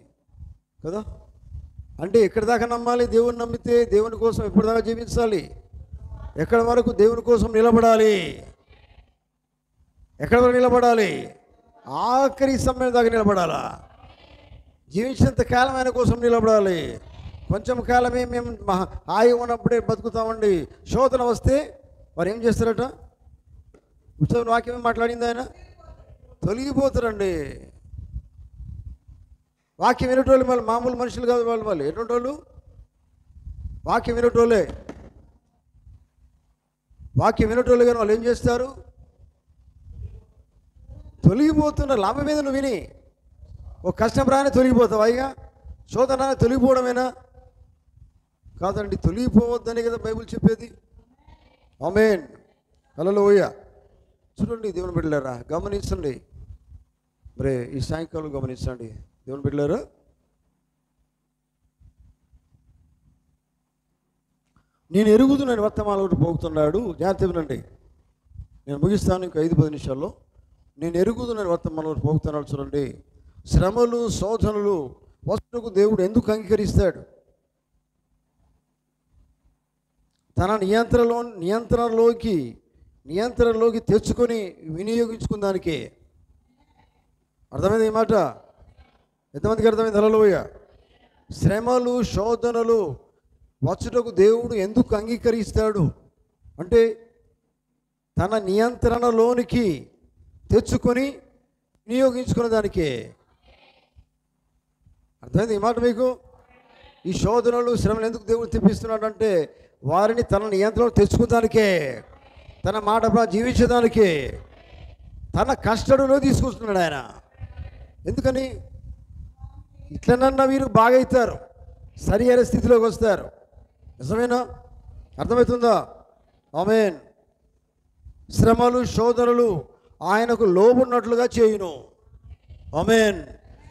కదా. అంటే ఎక్కడి దాకా నమ్మాలి? దేవుని నమ్మితే దేవుని కోసం ఎప్పటిదాకా జీవించాలి? ఎక్కడి వరకు దేవుని కోసం నిలబడాలి? ఎక్కడి వరకు నిలబడాలి? ఆఖరి సమయం దాకా నిలబడాలా? జీవించినంత కాలం ఆయన కోసం నిలబడాలి. కొంచెం కాలమే మేము హాయి ఉన్నప్పుడే బతుకుతామండి. శోధన వస్తే వారు ఏం చేస్తారట? ఉత్సవం వాక్యమే మాట్లాడింది ఆయన, తొలగిపోతారండి. వాక్యం వినేటోళ్ళు మళ్ళీ మామూలు మనుషులు కాదు. వాళ్ళు ఎటువంటి వాక్యం వినేటోళ్ళే. వాక్యం వినేటోళ్ళు కానీ వాళ్ళు ఏం చేస్తారు? తొలగిపోతున్నారు. లాభం మీద నువ్వు విని ఒక కష్టం రానే తొలగిపోతావా? ఇక శోధన తొలగిపోవడమేనా? కాదండి, తొలగిపోవద్దని కదా బైబిల్ చెప్పేది. ఆమేన్, హల్లెలూయా. చూడండి దేవుని బిడ్డలారా, గమనించండి. మరి ఈ సాయంకాలం గమనించండి దేవుని బిడ్డలారా. నేను ఎరుగుతున్నాను వర్తమానంలో పోతున్నాడు. జాగ్రత్త వినండి, నేను ముగిస్తాను ఇంక 5-10 నిమిషాల్లో. నేను ఎరుగుతున్నాను వర్తమానంలో పోతున్నాడు. చూడండి, శ్రమలు శోధనలు వస్తువుకు దేవుడు ఎందుకు అంగీకరిస్తాడు? తన నియంత్రణలోకి తెచ్చుకొని వినియోగించుకున్న దానికే. అర్థమైంది ఈ మాట? ఎంతమందికి అర్థమైంది? హల్లెలూయా. శ్రమలు శోధనలు వచ్చుటకు దేవుడు ఎందుకు అంగీకరిస్తాడు అంటే తన నియంత్రణలోనికి తెచ్చుకొని వినియోగించుకున్న దానికే. అర్థమైంది ఈ మాట మీకు? ఈ శోధనలు శ్రమలు ఎందుకు దేవుడు తెప్పిస్తున్నాడు అంటే వారిని తన నియంత్రణలో తెచ్చుకోవడానికే, తన మాట జీవించడానికే, తన కష్టడులో తీసుకొస్తున్నాడు ఆయన. ఎందుకని? ఇట్లనన్నా వీరు బాగవుతారు, సరి అయిన స్థితిలోకి వస్తారు. నిజమేనా? అర్థమవుతుందా? ఆమేన్. శ్రమలు శోధనలు ఆయనకు లోబడినట్లుగా చేయును. ఆమేన్.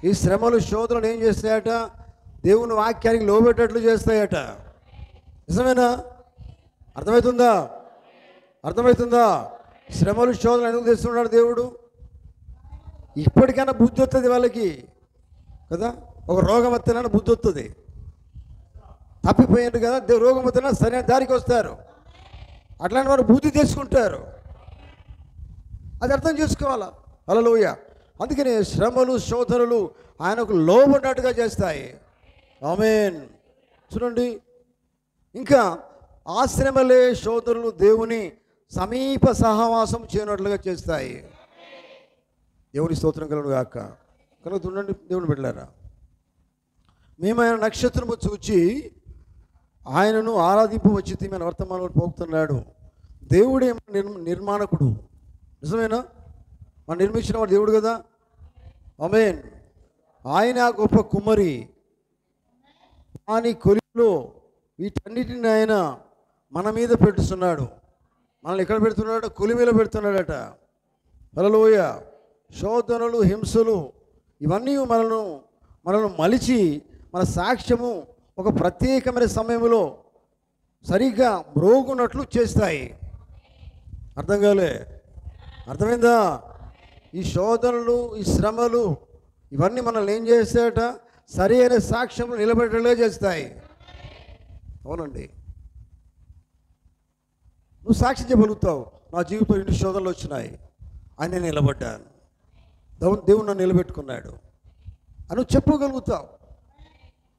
ఈ శ్రమలు శోధనలు ఏం చేస్తాయట? దేవుని వాక్యానికి లోబెట్టేట్లు చేస్తాయట. నిజమేనా? అర్థమవుతుందా? అర్థమవుతుందా? శ్రమలు శోధనలు ఎందుకు తెస్తున్నాడు దేవుడు? ఇప్పటికైనా బుద్ధి వస్తుంది వాళ్ళకి కదా. ఒక రోగం వస్తేనైనా బుద్ధి వస్తుంది. తప్పిపోయారు కదా, రోగం వస్తేనా సరైన దారికి వస్తారు. అట్లాంటి వారు బుద్ధి తెచ్చుకుంటారు. అది అర్థం చేసుకోవాలా? హల్లెలూయా. అందుకనే శ్రమలు శోధనలు ఆయనకు లోబడినట్టుగా చేస్తాయి. ఆమేన్. చూడండి, ఇంకా ఆ శ్రమలే శోధనలు దేవుని సమీప సహవాసం చేయనట్లుగా చేస్తాయి. దేవుని స్తోత్రం కలుగును గాక. కనుక ఉండండి దేవుని బిడ్డలారా, మేము ఆయన నక్షత్రము చూచి ఆయనను ఆరాధింపు వచ్చి మన వర్తమానంలో పోతున్నాడు. దేవుడే నిర్మాణకుడు. నిజమేనా? మనం నిర్మించిన వాడు దేవుడు కదా. ఆమేన్. ఆయన గొప్ప కుమ్మరి. వాని కొలిలో వీటన్నిటిని ఆయన మన మీద పెడుతున్నాడు. మనల్ని ఎక్కడ పెడుతున్నాడు? కొలి మీద పెడుతున్నాడట. హల్లెలూయా. శోధనలు హింసలు ఇవన్నీ మనను మలిచి మన సాక్ష్యము ఒక ప్రత్యేకమైన సమయంలో సరిగ్గా మ్రోగునట్లు చేస్తాయి. అర్థం కాలే? అర్థమైందా? ఈ శోధనలు ఈ శ్రమలు ఇవన్నీ మనల్ని ఏం చేస్తాయట? సరి అయిన సాక్ష్యములు నిలబెట్టేలా చేస్తాయి. అవునండి, నువ్వు సాక్షి చెప్పగలుగుతావు. నా జీవితంలో ఇన్ని శోధనలు వచ్చినాయి, ఆయన నిలబడ్డాను, దేవుడు నన్ను నిలబెట్టుకున్నాడు అని నువ్వు చెప్పగలుగుతావు.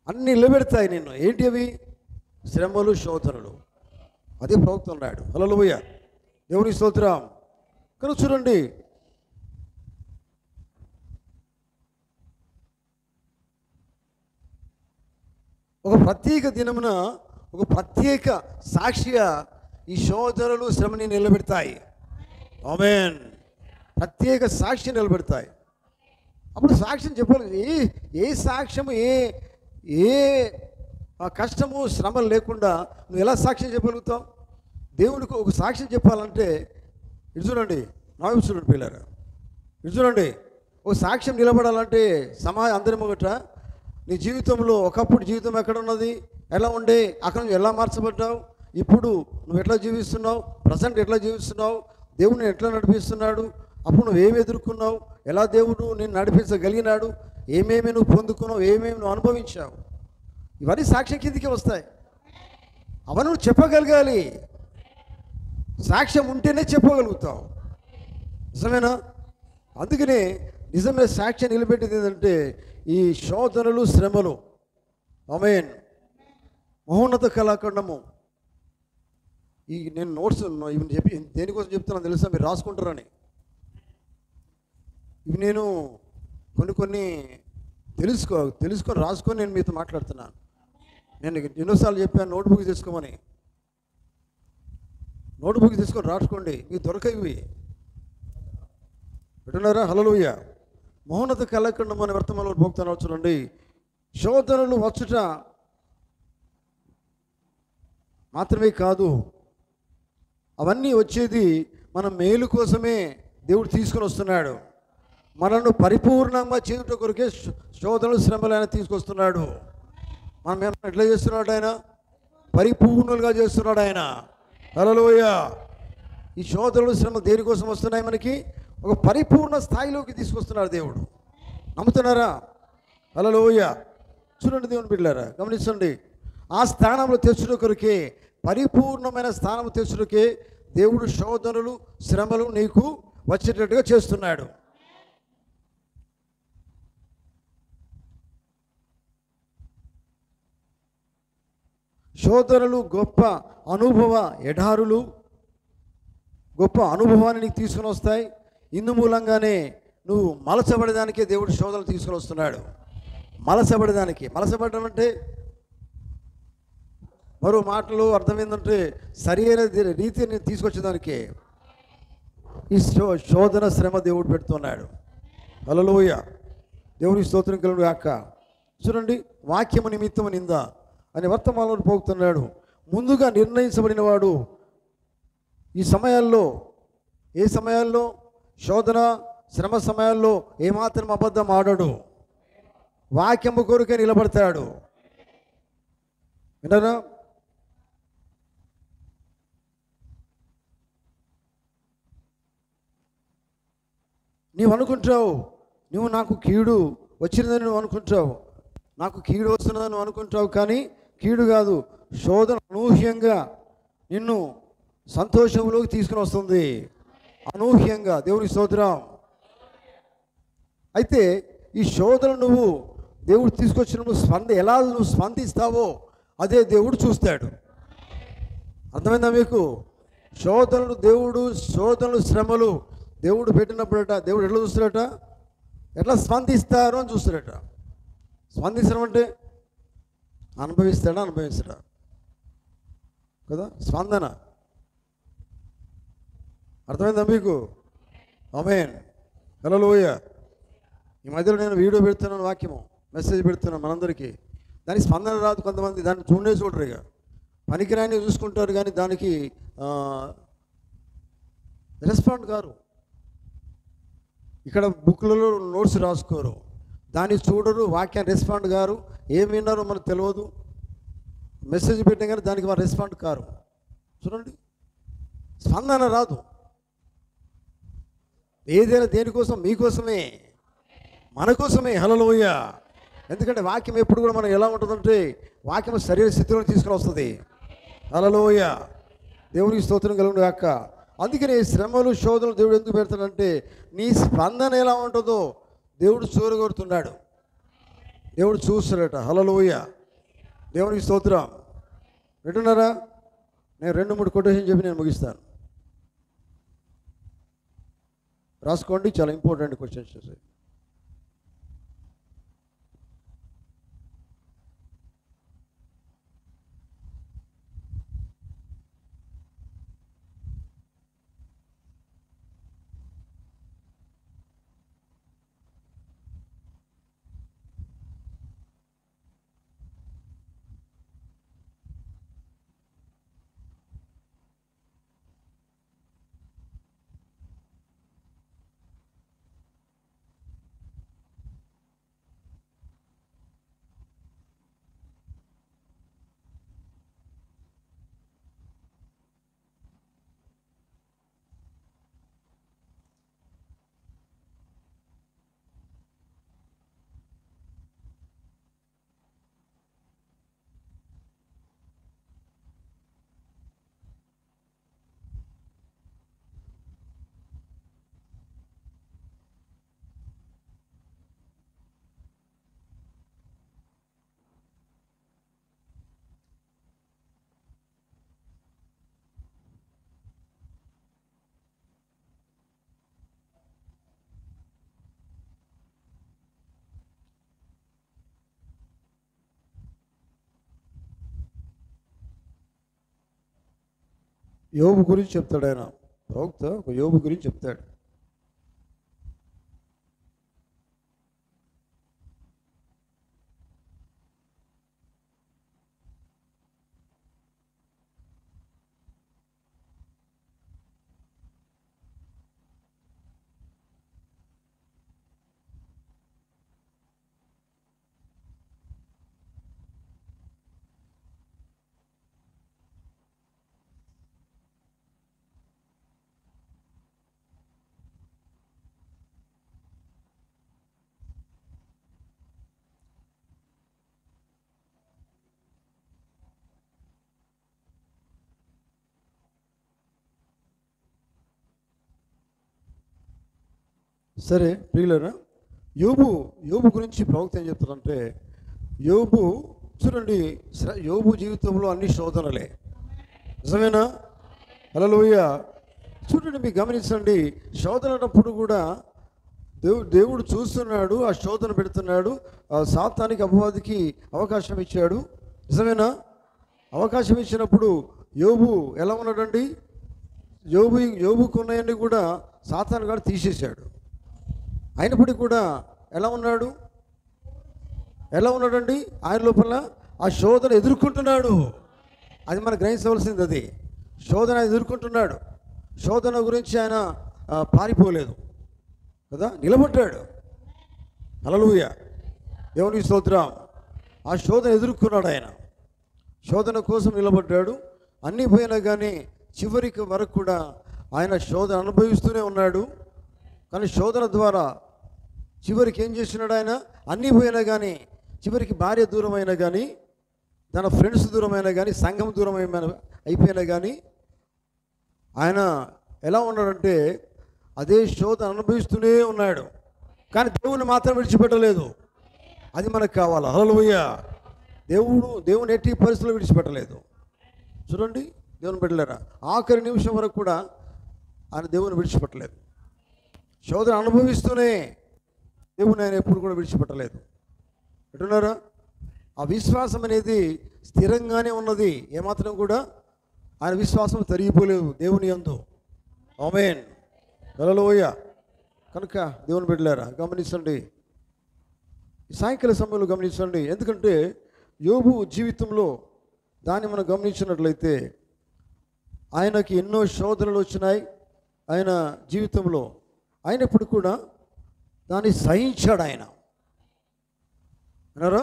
అన్నీ నిలబెడతాయి నిన్ను. ఏంటి అవి? శ్రమలు శోధనలు. అదే ప్రవక్తున్నాడు. హల్లెలూయా. దేవుని స్తోత్రం. కనుక చూడండి, ఒక ప్రత్యేక దినమున ఒక ప్రత్యేక సాక్షిగా ఈ శోధనలు శ్రమని నిలబెడతాయి. ఆమేన్. ప్రత్యేక సాక్షి నిలబెడతాయి. అప్పుడు సాక్ష్యం చెప్పాలి. ఏ సాక్ష్యము ఏ కష్టము శ్రమలు లేకుండా నువ్వు ఎలా సాక్ష్యం చెప్పగలుగుతావు? దేవునికి ఒక సాక్ష్యం చెప్పాలంటే ఇది చూడండి, నావి చూడండి పిల్లరా, ఇది చూడండి. ఒక సాక్ష్యం నిలబడాలంటే అందరి మొదట నీ జీవితంలో ఒకప్పుడు జీవితం ఎక్కడ ఉన్నది, ఎలా ఉండే, అక్కడ నువ్వు ఎలా మార్చబడ్డావు, ఇప్పుడు నువ్వు ఎట్లా జీవిస్తున్నావు, ప్రజెంట్ ఎట్లా జీవిస్తున్నావు, దేవుడిని ఎట్లా నడిపిస్తున్నాడు, అప్పుడు నువ్వేమి ఎదుర్కొన్నావు, ఎలా దేవుడు నేను నడిపించగలిగినాడు, ఏమేమి నువ్వు పొందుకున్నావు, ఏమేమి నువ్వు అనుభవించావు, ఇవన్నీ సాక్ష్యం కిందికి వస్తాయి. అవన్నీ నువ్వు చెప్పగలగాలి. సాక్ష్యం ఉంటేనే చెప్పగలుగుతావు. నిజమేనా? అందుకనే నిజమైన సాక్ష్యం నిలబెట్టేది ఏంటంటే ఈ శోధనలు, శ్రమలు. ఆమేన్. మహోన్నత కళాఖండము. ఈ నేను నోట్స్ ఇవి చెప్పి దేనికోసం చెప్తున్నాను తెలుసా? మీరు రాసుకుంటారని. ఇవి నేను కొన్ని తెలుసుకొని రాసుకొని నేను మీతో మాట్లాడుతున్నాను. నేను ఎన్నోసార్లు చెప్పాను నోట్బుక్ తీసుకోమని. నోట్బుక్ తీసుకొని రాసుకోండి, మీకు దొరకవి. వింటున్నారా? హల్లెలూయా. మహోన్నత కళాఖండం అనే వర్తమానంలో పోతున్నాడు చూడండి. శోధనలు వచ్చుట మాత్రమే కాదు, అవన్నీ వచ్చేది మన మేలు కోసమే దేవుడు తీసుకొని వస్తున్నాడు. మనల్ని పరిపూర్ణంగా చేయుట కొరకే శోధనలు, శ్రమలు ఆయన తీసుకొస్తున్నాడు. మనం ఎట్లా చేస్తున్నాడు? ఆయన పరిపూర్ణులుగా చేస్తున్నాడు ఆయన. హల్లెలూయా. ఈ శోధనలు, శ్రమలు దేనికోసం వస్తున్నాయి? మనకి ఒక పరిపూర్ణ స్థాయిలోకి తీసుకొస్తున్నాడు దేవుడు. నమ్ముతున్నారా? హల్లెలూయా. చూడండి దేవుని బిడ్డలారా, గమనించండి. ఆ స్థానంలో తెచ్చుట కొరకే, పరిపూర్ణమైన స్థానం తెచ్చుటకే దేవుడు శోధనలు, శ్రమలు నీకు వచ్చేటట్టుగా చేస్తున్నాడు. శోధనలు గొప్ప అనుభవ ఎడారులు, గొప్ప అనుభవాన్ని నీకు తీసుకుని వస్తాయి. ఇందు మూలంగానే నువ్వు మలసబడేదానికే దేవుడు శోధనలు తీసుకుని వస్తున్నాడు. మలసబడడం అంటే మరో మాటలు అర్థం ఏంటంటే సరి అయిన రీతిని తీసుకొచ్చేదానికే ఈ శోధన, శ్రమ దేవుడు పెడుతున్నాడు. హల్లెలూయా. దేవుని స్తోత్రం కలుగును గాక. చూడండి, వాక్యము నిమిత్తము నింద అనే వర్తమానంలో పోతున్నాడు. ముందుగా నిర్ణయించబడిన వాడు ఈ సమయాల్లో, ఏ సమయాల్లో? శోధన, శ్రమ సమయాల్లో ఏమాత్రం అబద్ధం ఆడడు. వాక్యము కొరకే నిలబడతాడు. విన్నారా? నీవు అనుకుంటావు, నువ్వు నాకు కీడు వచ్చిందని నువ్వు అనుకుంటావు, నాకు కీడు వస్తున్నదని నువ్వు అనుకుంటావు. కానీ కీడు కాదు, శోధన అనూహ్యంగా నిన్ను సంతోషంలోకి తీసుకుని వస్తుంది. అనూహ్యంగా. దేవుని స్తోత్రం. అయితే ఈ శోధన నువ్వు దేవుడు తీసుకొచ్చినప్పుడు ఎలా నువ్వు స్పందిస్తావో అదే దేవుడు చూస్తాడు. అర్థమైందా మీకు? శోధనలు, శ్రమలు దేవుడు పెట్టినప్పుడట దేవుడు ఎట్లా చూస్తాడట? ఎట్లా స్పందిస్తారో అని చూస్తాడట. స్పందించడం అంటే అనుభవిస్తాడా కదా? స్పందన. అర్థమైందా మీకు? ఆమేన్. హల్లెలూయా. ఈ మధ్యలో నేను వీడియో పెడుతున్నాను, వాక్యము మెసేజ్ పెడుతున్నాను మనందరికీ. దానికి స్పందన రాదు. కొంతమంది దాన్ని చూడరు, ఇక పనికిరాని చూసుకుంటారు, కానీ దానికి రెస్పాండ్ కారు. ఇక్కడ బుక్లలో నోట్స్ రాసుకోరు, దాన్ని చూడరు, వాక్యాన్ని రెస్పాండ్ కారు. ఏం విన్నారో మనకు తెలియదు. మెసేజ్ పెట్టినా కానీ దానికి వారు రెస్పాండ్ కారు. చూడండి, స్పందన రాదు. ఏదైనా దేనికోసం? మీకోసమే, మన కోసమే. హల్లెలూయా. ఎందుకంటే వాక్యం ఎప్పుడు కూడా మనం ఎలా ఉంటుందంటే వాక్యం శరీర స్థితిలో తీసుకుని వస్తుంది. హల్లెలూయా. దేవునికి స్తోత్రం కలుగును గాక. అందుకని శ్రమలు, శోధనలు దేవుడు ఎందుకు పెడతాడంటే నీ స్పందన ఎలా ఉంటుందో దేవుడు చూరగొడుతున్నాడు. దేవుడు చూస్తాడట. హల్లెలూయా. దేవునికి స్తోత్రం. వింటున్నారా? నేను 2-3 కొటేషన్ చెప్పి నేను ముగిస్తాను. రాసుకోండి, చాలా ఇంపార్టెంట్ క్వశ్చన్స్. యోబు గురించి చెప్తాడు ఆయన. ప్రవక్త ఒక యోబు గురించి చెప్తాడు. సరే ప్రియులరా, యోబు గురించి ప్రవక్త ఏం చెప్తారంటే, యోబు చూడండి, యోబు జీవితంలో అన్ని శోధనలే. నిజమేనా? హల్లెలూయా. చూడండి, మీరు గమనించండి, శోధన అన్నప్పుడు కూడా దేవుడు చూస్తున్నాడు, ఆ శోధన పెడుతున్నాడు, ఆ సాతానికి అపవాదికి అవకాశం ఇచ్చాడు. నిజమేనా? అవకాశం ఇచ్చినప్పుడు యోబు ఎలా ఉన్నాడండి? యోబుకున్నాయన్నీ కూడా సాతాను గాడు తీసేశాడు. అయినప్పటికీ కూడా ఎలా ఉన్నాడండి? ఆయన లోపల ఆ శోధన ఎదుర్కొంటున్నాడు. అది మనం గ్రహించవలసింది. అది శోధన ఎదుర్కొంటున్నాడు. శోధన గురించి ఆయన పారిపోలేదు కదా, నిలబడ్డాడు. హల్లెలూయా, దేవునికి స్తోత్రం. ఆ శోధన ఎదుర్కొన్నాడు. ఆయన శోధన కోసం నిలబడ్డాడు. అన్నీ పోయినా కానీ చివరికి వరకు కూడా ఆయన శోధన అనుభవిస్తూనే ఉన్నాడు. కానీ శోధన ద్వారా చివరికి ఏం చేస్తున్నాడు ఆయన? అన్నీ పోయినా కానీ చివరికి భార్య దూరమైనా కానీ, తన ఫ్రెండ్స్ దూరమైనా కానీ, సంఘం అయిపోయినా కానీ ఆయన ఎలా ఉన్నాడంటే అదే శోధన అనుభవిస్తూనే ఉన్నాడు. కానీ దేవుని మాత్రం విడిచిపెట్టలేదు. అది మనకు కావాలి. హల్లెలూయా. దేవుని ఎట్టి పరిస్థితుల్లో విడిచిపెట్టలేదు. చూడండి, దేవుని బిడ్డలారా, ఆఖరి నిమిషం వరకు కూడా ఆయన దేవుని విడిచిపెట్టలేదు. శోధన అనుభవిస్తూనే దేవుని ఆయన ఎప్పుడు కూడా విడిచిపెట్టలేదు. ఎటున్నారా? ఆ విశ్వాసం అనేది స్థిరంగానే ఉన్నది. ఏమాత్రం కూడా ఆయన విశ్వాసం తరిగిపోలేదు దేవుని యందు. ఆమేన్. హల్లెలూయా. కనుక దేవుని బిడ్డలారా, గమనించండి, ఈ సాయంకాల సమయంలో గమనించండి. ఎందుకంటే యోబు జీవితంలో దాన్ని మనం గమనించినట్లయితే ఆయనకి ఎన్నో శోధనలు వచ్చినాయి ఆయన జీవితంలో. అయినప్పుడు కూడా దాన్ని సహించాడు ఆయన. అన్నారా?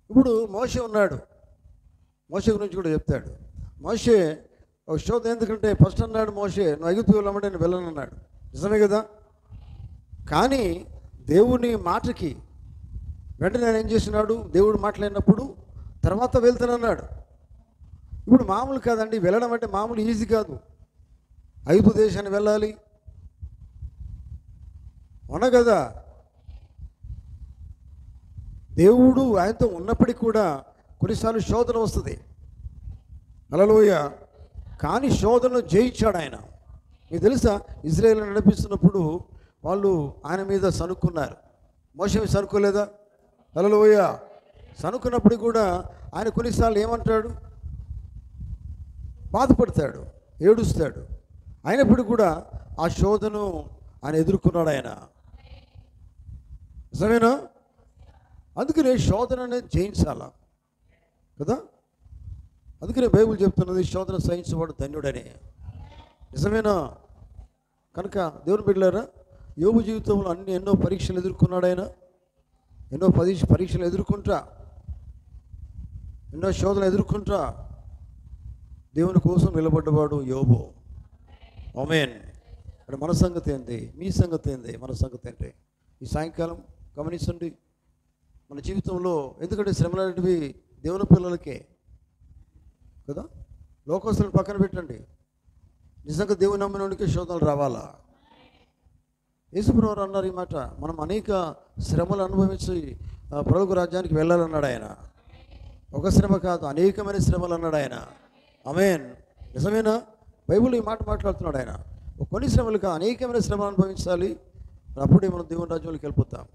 ఇప్పుడు మోషే ఉన్నాడు. మోషే గురించి కూడా చెప్తాడు. మోషే ఒక శోధన. ఎందుకంటే ఫస్ట్ అన్నాడు మోషే, నువ్వు ఐగుప్తు వెళ్ళమంటే నేను వెళ్ళను అన్నాడు. నిజమే కదా? కానీ దేవుని మాటకి వెంటనే ఆయన ఏం చేసినాడు? దేవుడు మాట్లాడినప్పుడు తర్వాత వెళ్తానన్నాడు. ఇప్పుడు మామూలు కాదండి, వెళ్ళడం అంటే మామూలు ఈజీ కాదు. ఐగుప్తు దేశాన్ని వెళ్ళాలి, అవునా కదా? దేవుడు ఆయనతో ఉన్నప్పటికీ కూడా కొన్నిసార్లు శోధన వస్తుంది. హల్లెలూయా. కానీ శోధనను జయించాడు ఆయన. మీకు తెలుసా, ఇజ్రాయేల్ నడిపిస్తున్నప్పుడు వాళ్ళు ఆయన మీద సనుక్కున్నారు. మోషే మీద సనుక్కోలేదా? హల్లెలూయా. సనుక్కున్నప్పుడు కూడా ఆయన కొన్నిసార్లు ఏమంటాడు? బాధపడతాడు, ఏడుస్తాడు. అయినప్పుడు కూడా ఆ శోధను ఆయన ఎదుర్కొన్నాడు ఆయన. నిజమేనా? అందుకనే శోధన అనేది జయించాలా కదా. అందుకనే బైబిల్ చెప్తున్నది, శోధన సహించేవాడు ధన్యుడని. నిజమేనా? కనుక దేవుని బిడ్డలారా, యోబు జీవితంలో ఎన్నో పరీక్షలు ఎదుర్కొన్నాడు ఆయన. ఎన్నో పరీక్షలు ఎదుర్కొంటా, ఎన్నో శోధనలు ఎదుర్కొంటా దేవుని కోసం నిలబడ్డవాడు యోబు. ఆమేన్. అంటే మన సంగతి ఏంది? మీ సంగతి ఏంది? మన సంగతి ఏంటి? ఈ సాయంకాలం గమనించండి, మన జీవితంలో. ఎందుకంటే శ్రమలు అనేటివి దేవుని పిల్లలకే కదా. లోకస్తులను పక్కన పెట్టండి, నిజంగా దేవుని నమ్మినోడికే శోధనలు రావాలా? యేసుప్రభువు అన్నారు ఈ మాట, మనం అనేక శ్రమలు అనుభవించి పరలోక రాజ్యానికి వెళ్ళాలన్నాడు ఆయన. ఒక శ్రమ కాదు, అనేకమైన శ్రమలు అన్నాడు ఆయన. ఆమేన్. నిజమేనా? బైబిల్ ఈ మాట మాట్లాడుతున్నాడు ఆయన. కొన్ని శ్రమలు కాదు, అనేకమైన శ్రమలు అనుభవించాలి. అప్పుడే మనం దేవుని రాజ్యంలోకి వెళ్ళిపోతాం.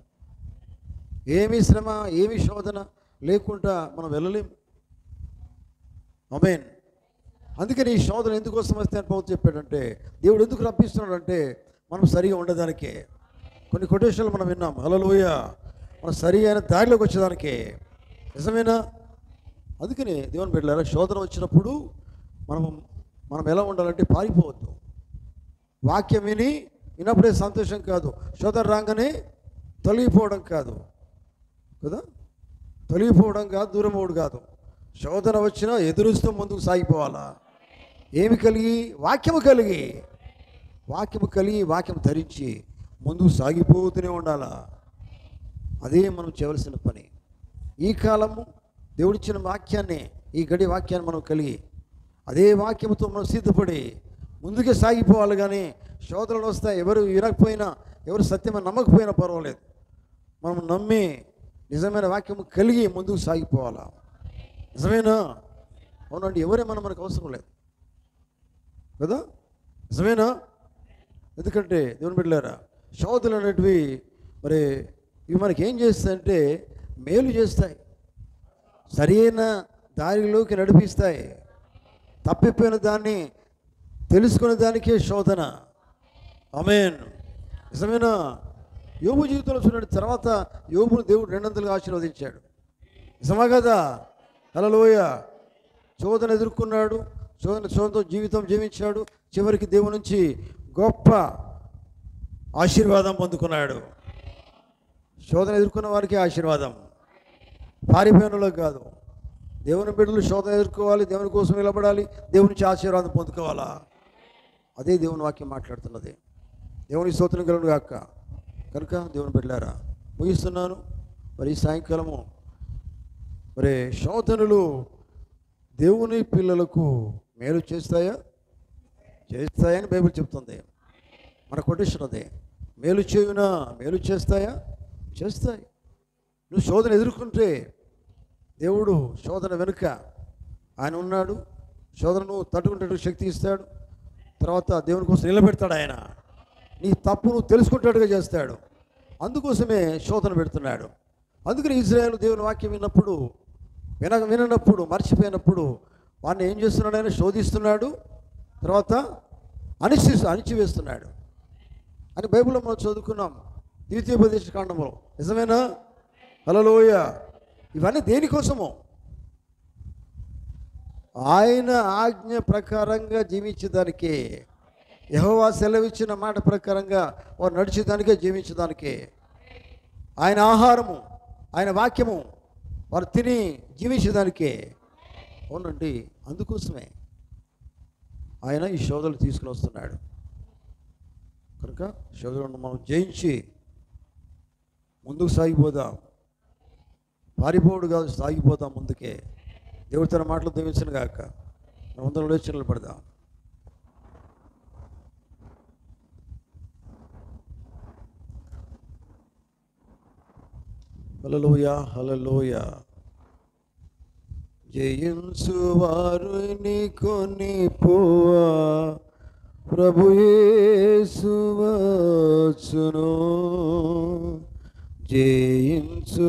ఏమీ శ్రమ, ఏమీ శోధన లేకుండా మనం వెళ్ళలేం. ఆమేన్. అందుకని ఈ శోధన ఎందుకోసం వస్తే అని పౌలు చెప్పాడంటే, దేవుడు ఎందుకు రప్పిస్తున్నాడంటే మనం సరిగా ఉండదానికే. కొన్ని కొటేషన్లు మనం విన్నాం. హల్లెలూయా. మనం సరి అయిన దారిలోకి వచ్చేదానికే. నిజమేనా? అందుకని దేవుని బిడ్డలారా, శోధన వచ్చినప్పుడు మనం ఎలా ఉండాలంటే పారిపోవద్దు. వాక్యం విన్నప్పుడే సంతోషం కాదు, శోధన రాగానే తొలగిపోవడం కాదు కదా, తొలగిపోవడం కాదు, దూరం అవడం కాదు. శోధన వచ్చినా ఎదురుస్తూ ముందుకు సాగిపోవాలా. ఏమి కలిగి? వాక్యము కలిగి, వాక్యం ధరించి ముందుకు సాగిపోతూనే ఉండాలా. అదే మనం చేయవలసిన పని. ఈ కాలము దేవుడిచ్చిన వాక్యాన్ని, ఈ గడి వాక్యాన్ని మనం కలిగి అదే వాక్యంతో మనం సిద్ధపడి ముందుకే సాగిపోవాలి. కానీ శోధనలు వస్తాయి, ఎవరు వినకపోయినా, ఎవరు సత్యమని నమ్మకపోయినా పర్వాలేదు, మనం నమ్మి నిజమైన వాక్యము కలిగి ముందుకు సాగిపోవాలా. నిజమేనా? అవునండి. ఎవరేమన్నా మనకు అవసరం లేదు కదా, నిజమేనా? ఎందుకంటే దేవుని బిడ్డలారా, శోధనలు అనేటివి మరి ఇవి మనకి ఏం చేస్తాయంటే మేలు చేస్తాయి, సరైన దారిలోకి నడిపిస్తాయి. తప్పిపోయిన దాన్ని తెలుసుకునే దానికే శోధన. ఆమేన్. నిజమేనా? యోబు జీవితంలో చూడండి, తర్వాత యోబును దేవుడు 200గా ఆశీర్వదించాడు. నిజమా కదా? హల్లెలూయా. శోధన ఎదుర్కొన్నాడు, శోధనతో జీవితం జీవించాడు, చివరికి దేవుని నుంచి గొప్ప ఆశీర్వాదం పొందుకున్నాడు. శోధన ఎదుర్కొన్న వారికి ఆశీర్వాదం, పారిపోయినలో కాదు. దేవుని బిడ్డలు శోధన ఎదుర్కోవాలి, దేవుని కోసం నిలబడాలి, దేవుని నుంచి ఆశీర్వాదం పొందుకోవాలా. అదే దేవుని వాక్యం మాట్లాడుతున్నది. దేవుని స్తోత్రం కలుగును గాక. కనుక దేవుని బిడ్డలారా, ముగిస్తున్నాను. మరి ఈ సాయంకాలము మరి శోధనలు దేవుని పిల్లలకు మేలు చేస్తాయని బైబిల్ చెప్తుంది. మన కొటేషన్ అదే. మేలు చేస్తాయా? చేస్తాయి. నువ్వు శోధన ఎదుర్కొంటే దేవుడు శోధన వెనుక ఆయన ఉన్నాడు. శోధనను తట్టుకునేటట్టు శక్తి ఇస్తాడు. తర్వాత దేవుని కోసం నిలబెడతాడు. ఆయన నీ తప్పు నువ్వు తెలుసుకుంటాడుగా చేస్తాడు. అందుకోసమే శోధన పెడుతున్నాడు. అందుకని ఇజ్రాయేలు దేవుని వాక్యం విననప్పుడు మర్చిపోయినప్పుడు వాడిని ఏం చేస్తున్నాడు? ఆయన శోధిస్తున్నాడు, తర్వాత అణిచివేస్తున్నాడు అని బైబిల్లో మనం చదువుకున్నాం, ద్వితీయోపదేశ కాండంలో. నిజమేనా? హల్లెలూయా. ఇవన్నీ దేనికోసము? ఆయన ఆజ్ఞ ప్రకారంగా జీవించేదానికే, యెహోవా సెలవిచ్చిన మాట ప్రకారంగా వారు నడిచేదానికే, జీవించేదానికే. ఆయన ఆహారము, ఆయన వాక్యము వారు తిని జీవించేదానికే. అవునండి. అందుకోసమే ఆయన ఈ శోధనలు తీసుకుని వస్తున్నాడు. కనుక శోధనను మనం జయించి ముందుకు సాగిపోదాం. పారిపోడు కాదు, సాగిపోదాం ముందుకే. దేవుడు తన మాటలు దీవించను గాక. అందరం లేచి నిలబడదాం. హల్లెలూయా, హల్లెలూయా. జయించు వారిని కొనిపోవా ప్రభు యేసు వచ్చును. జయించు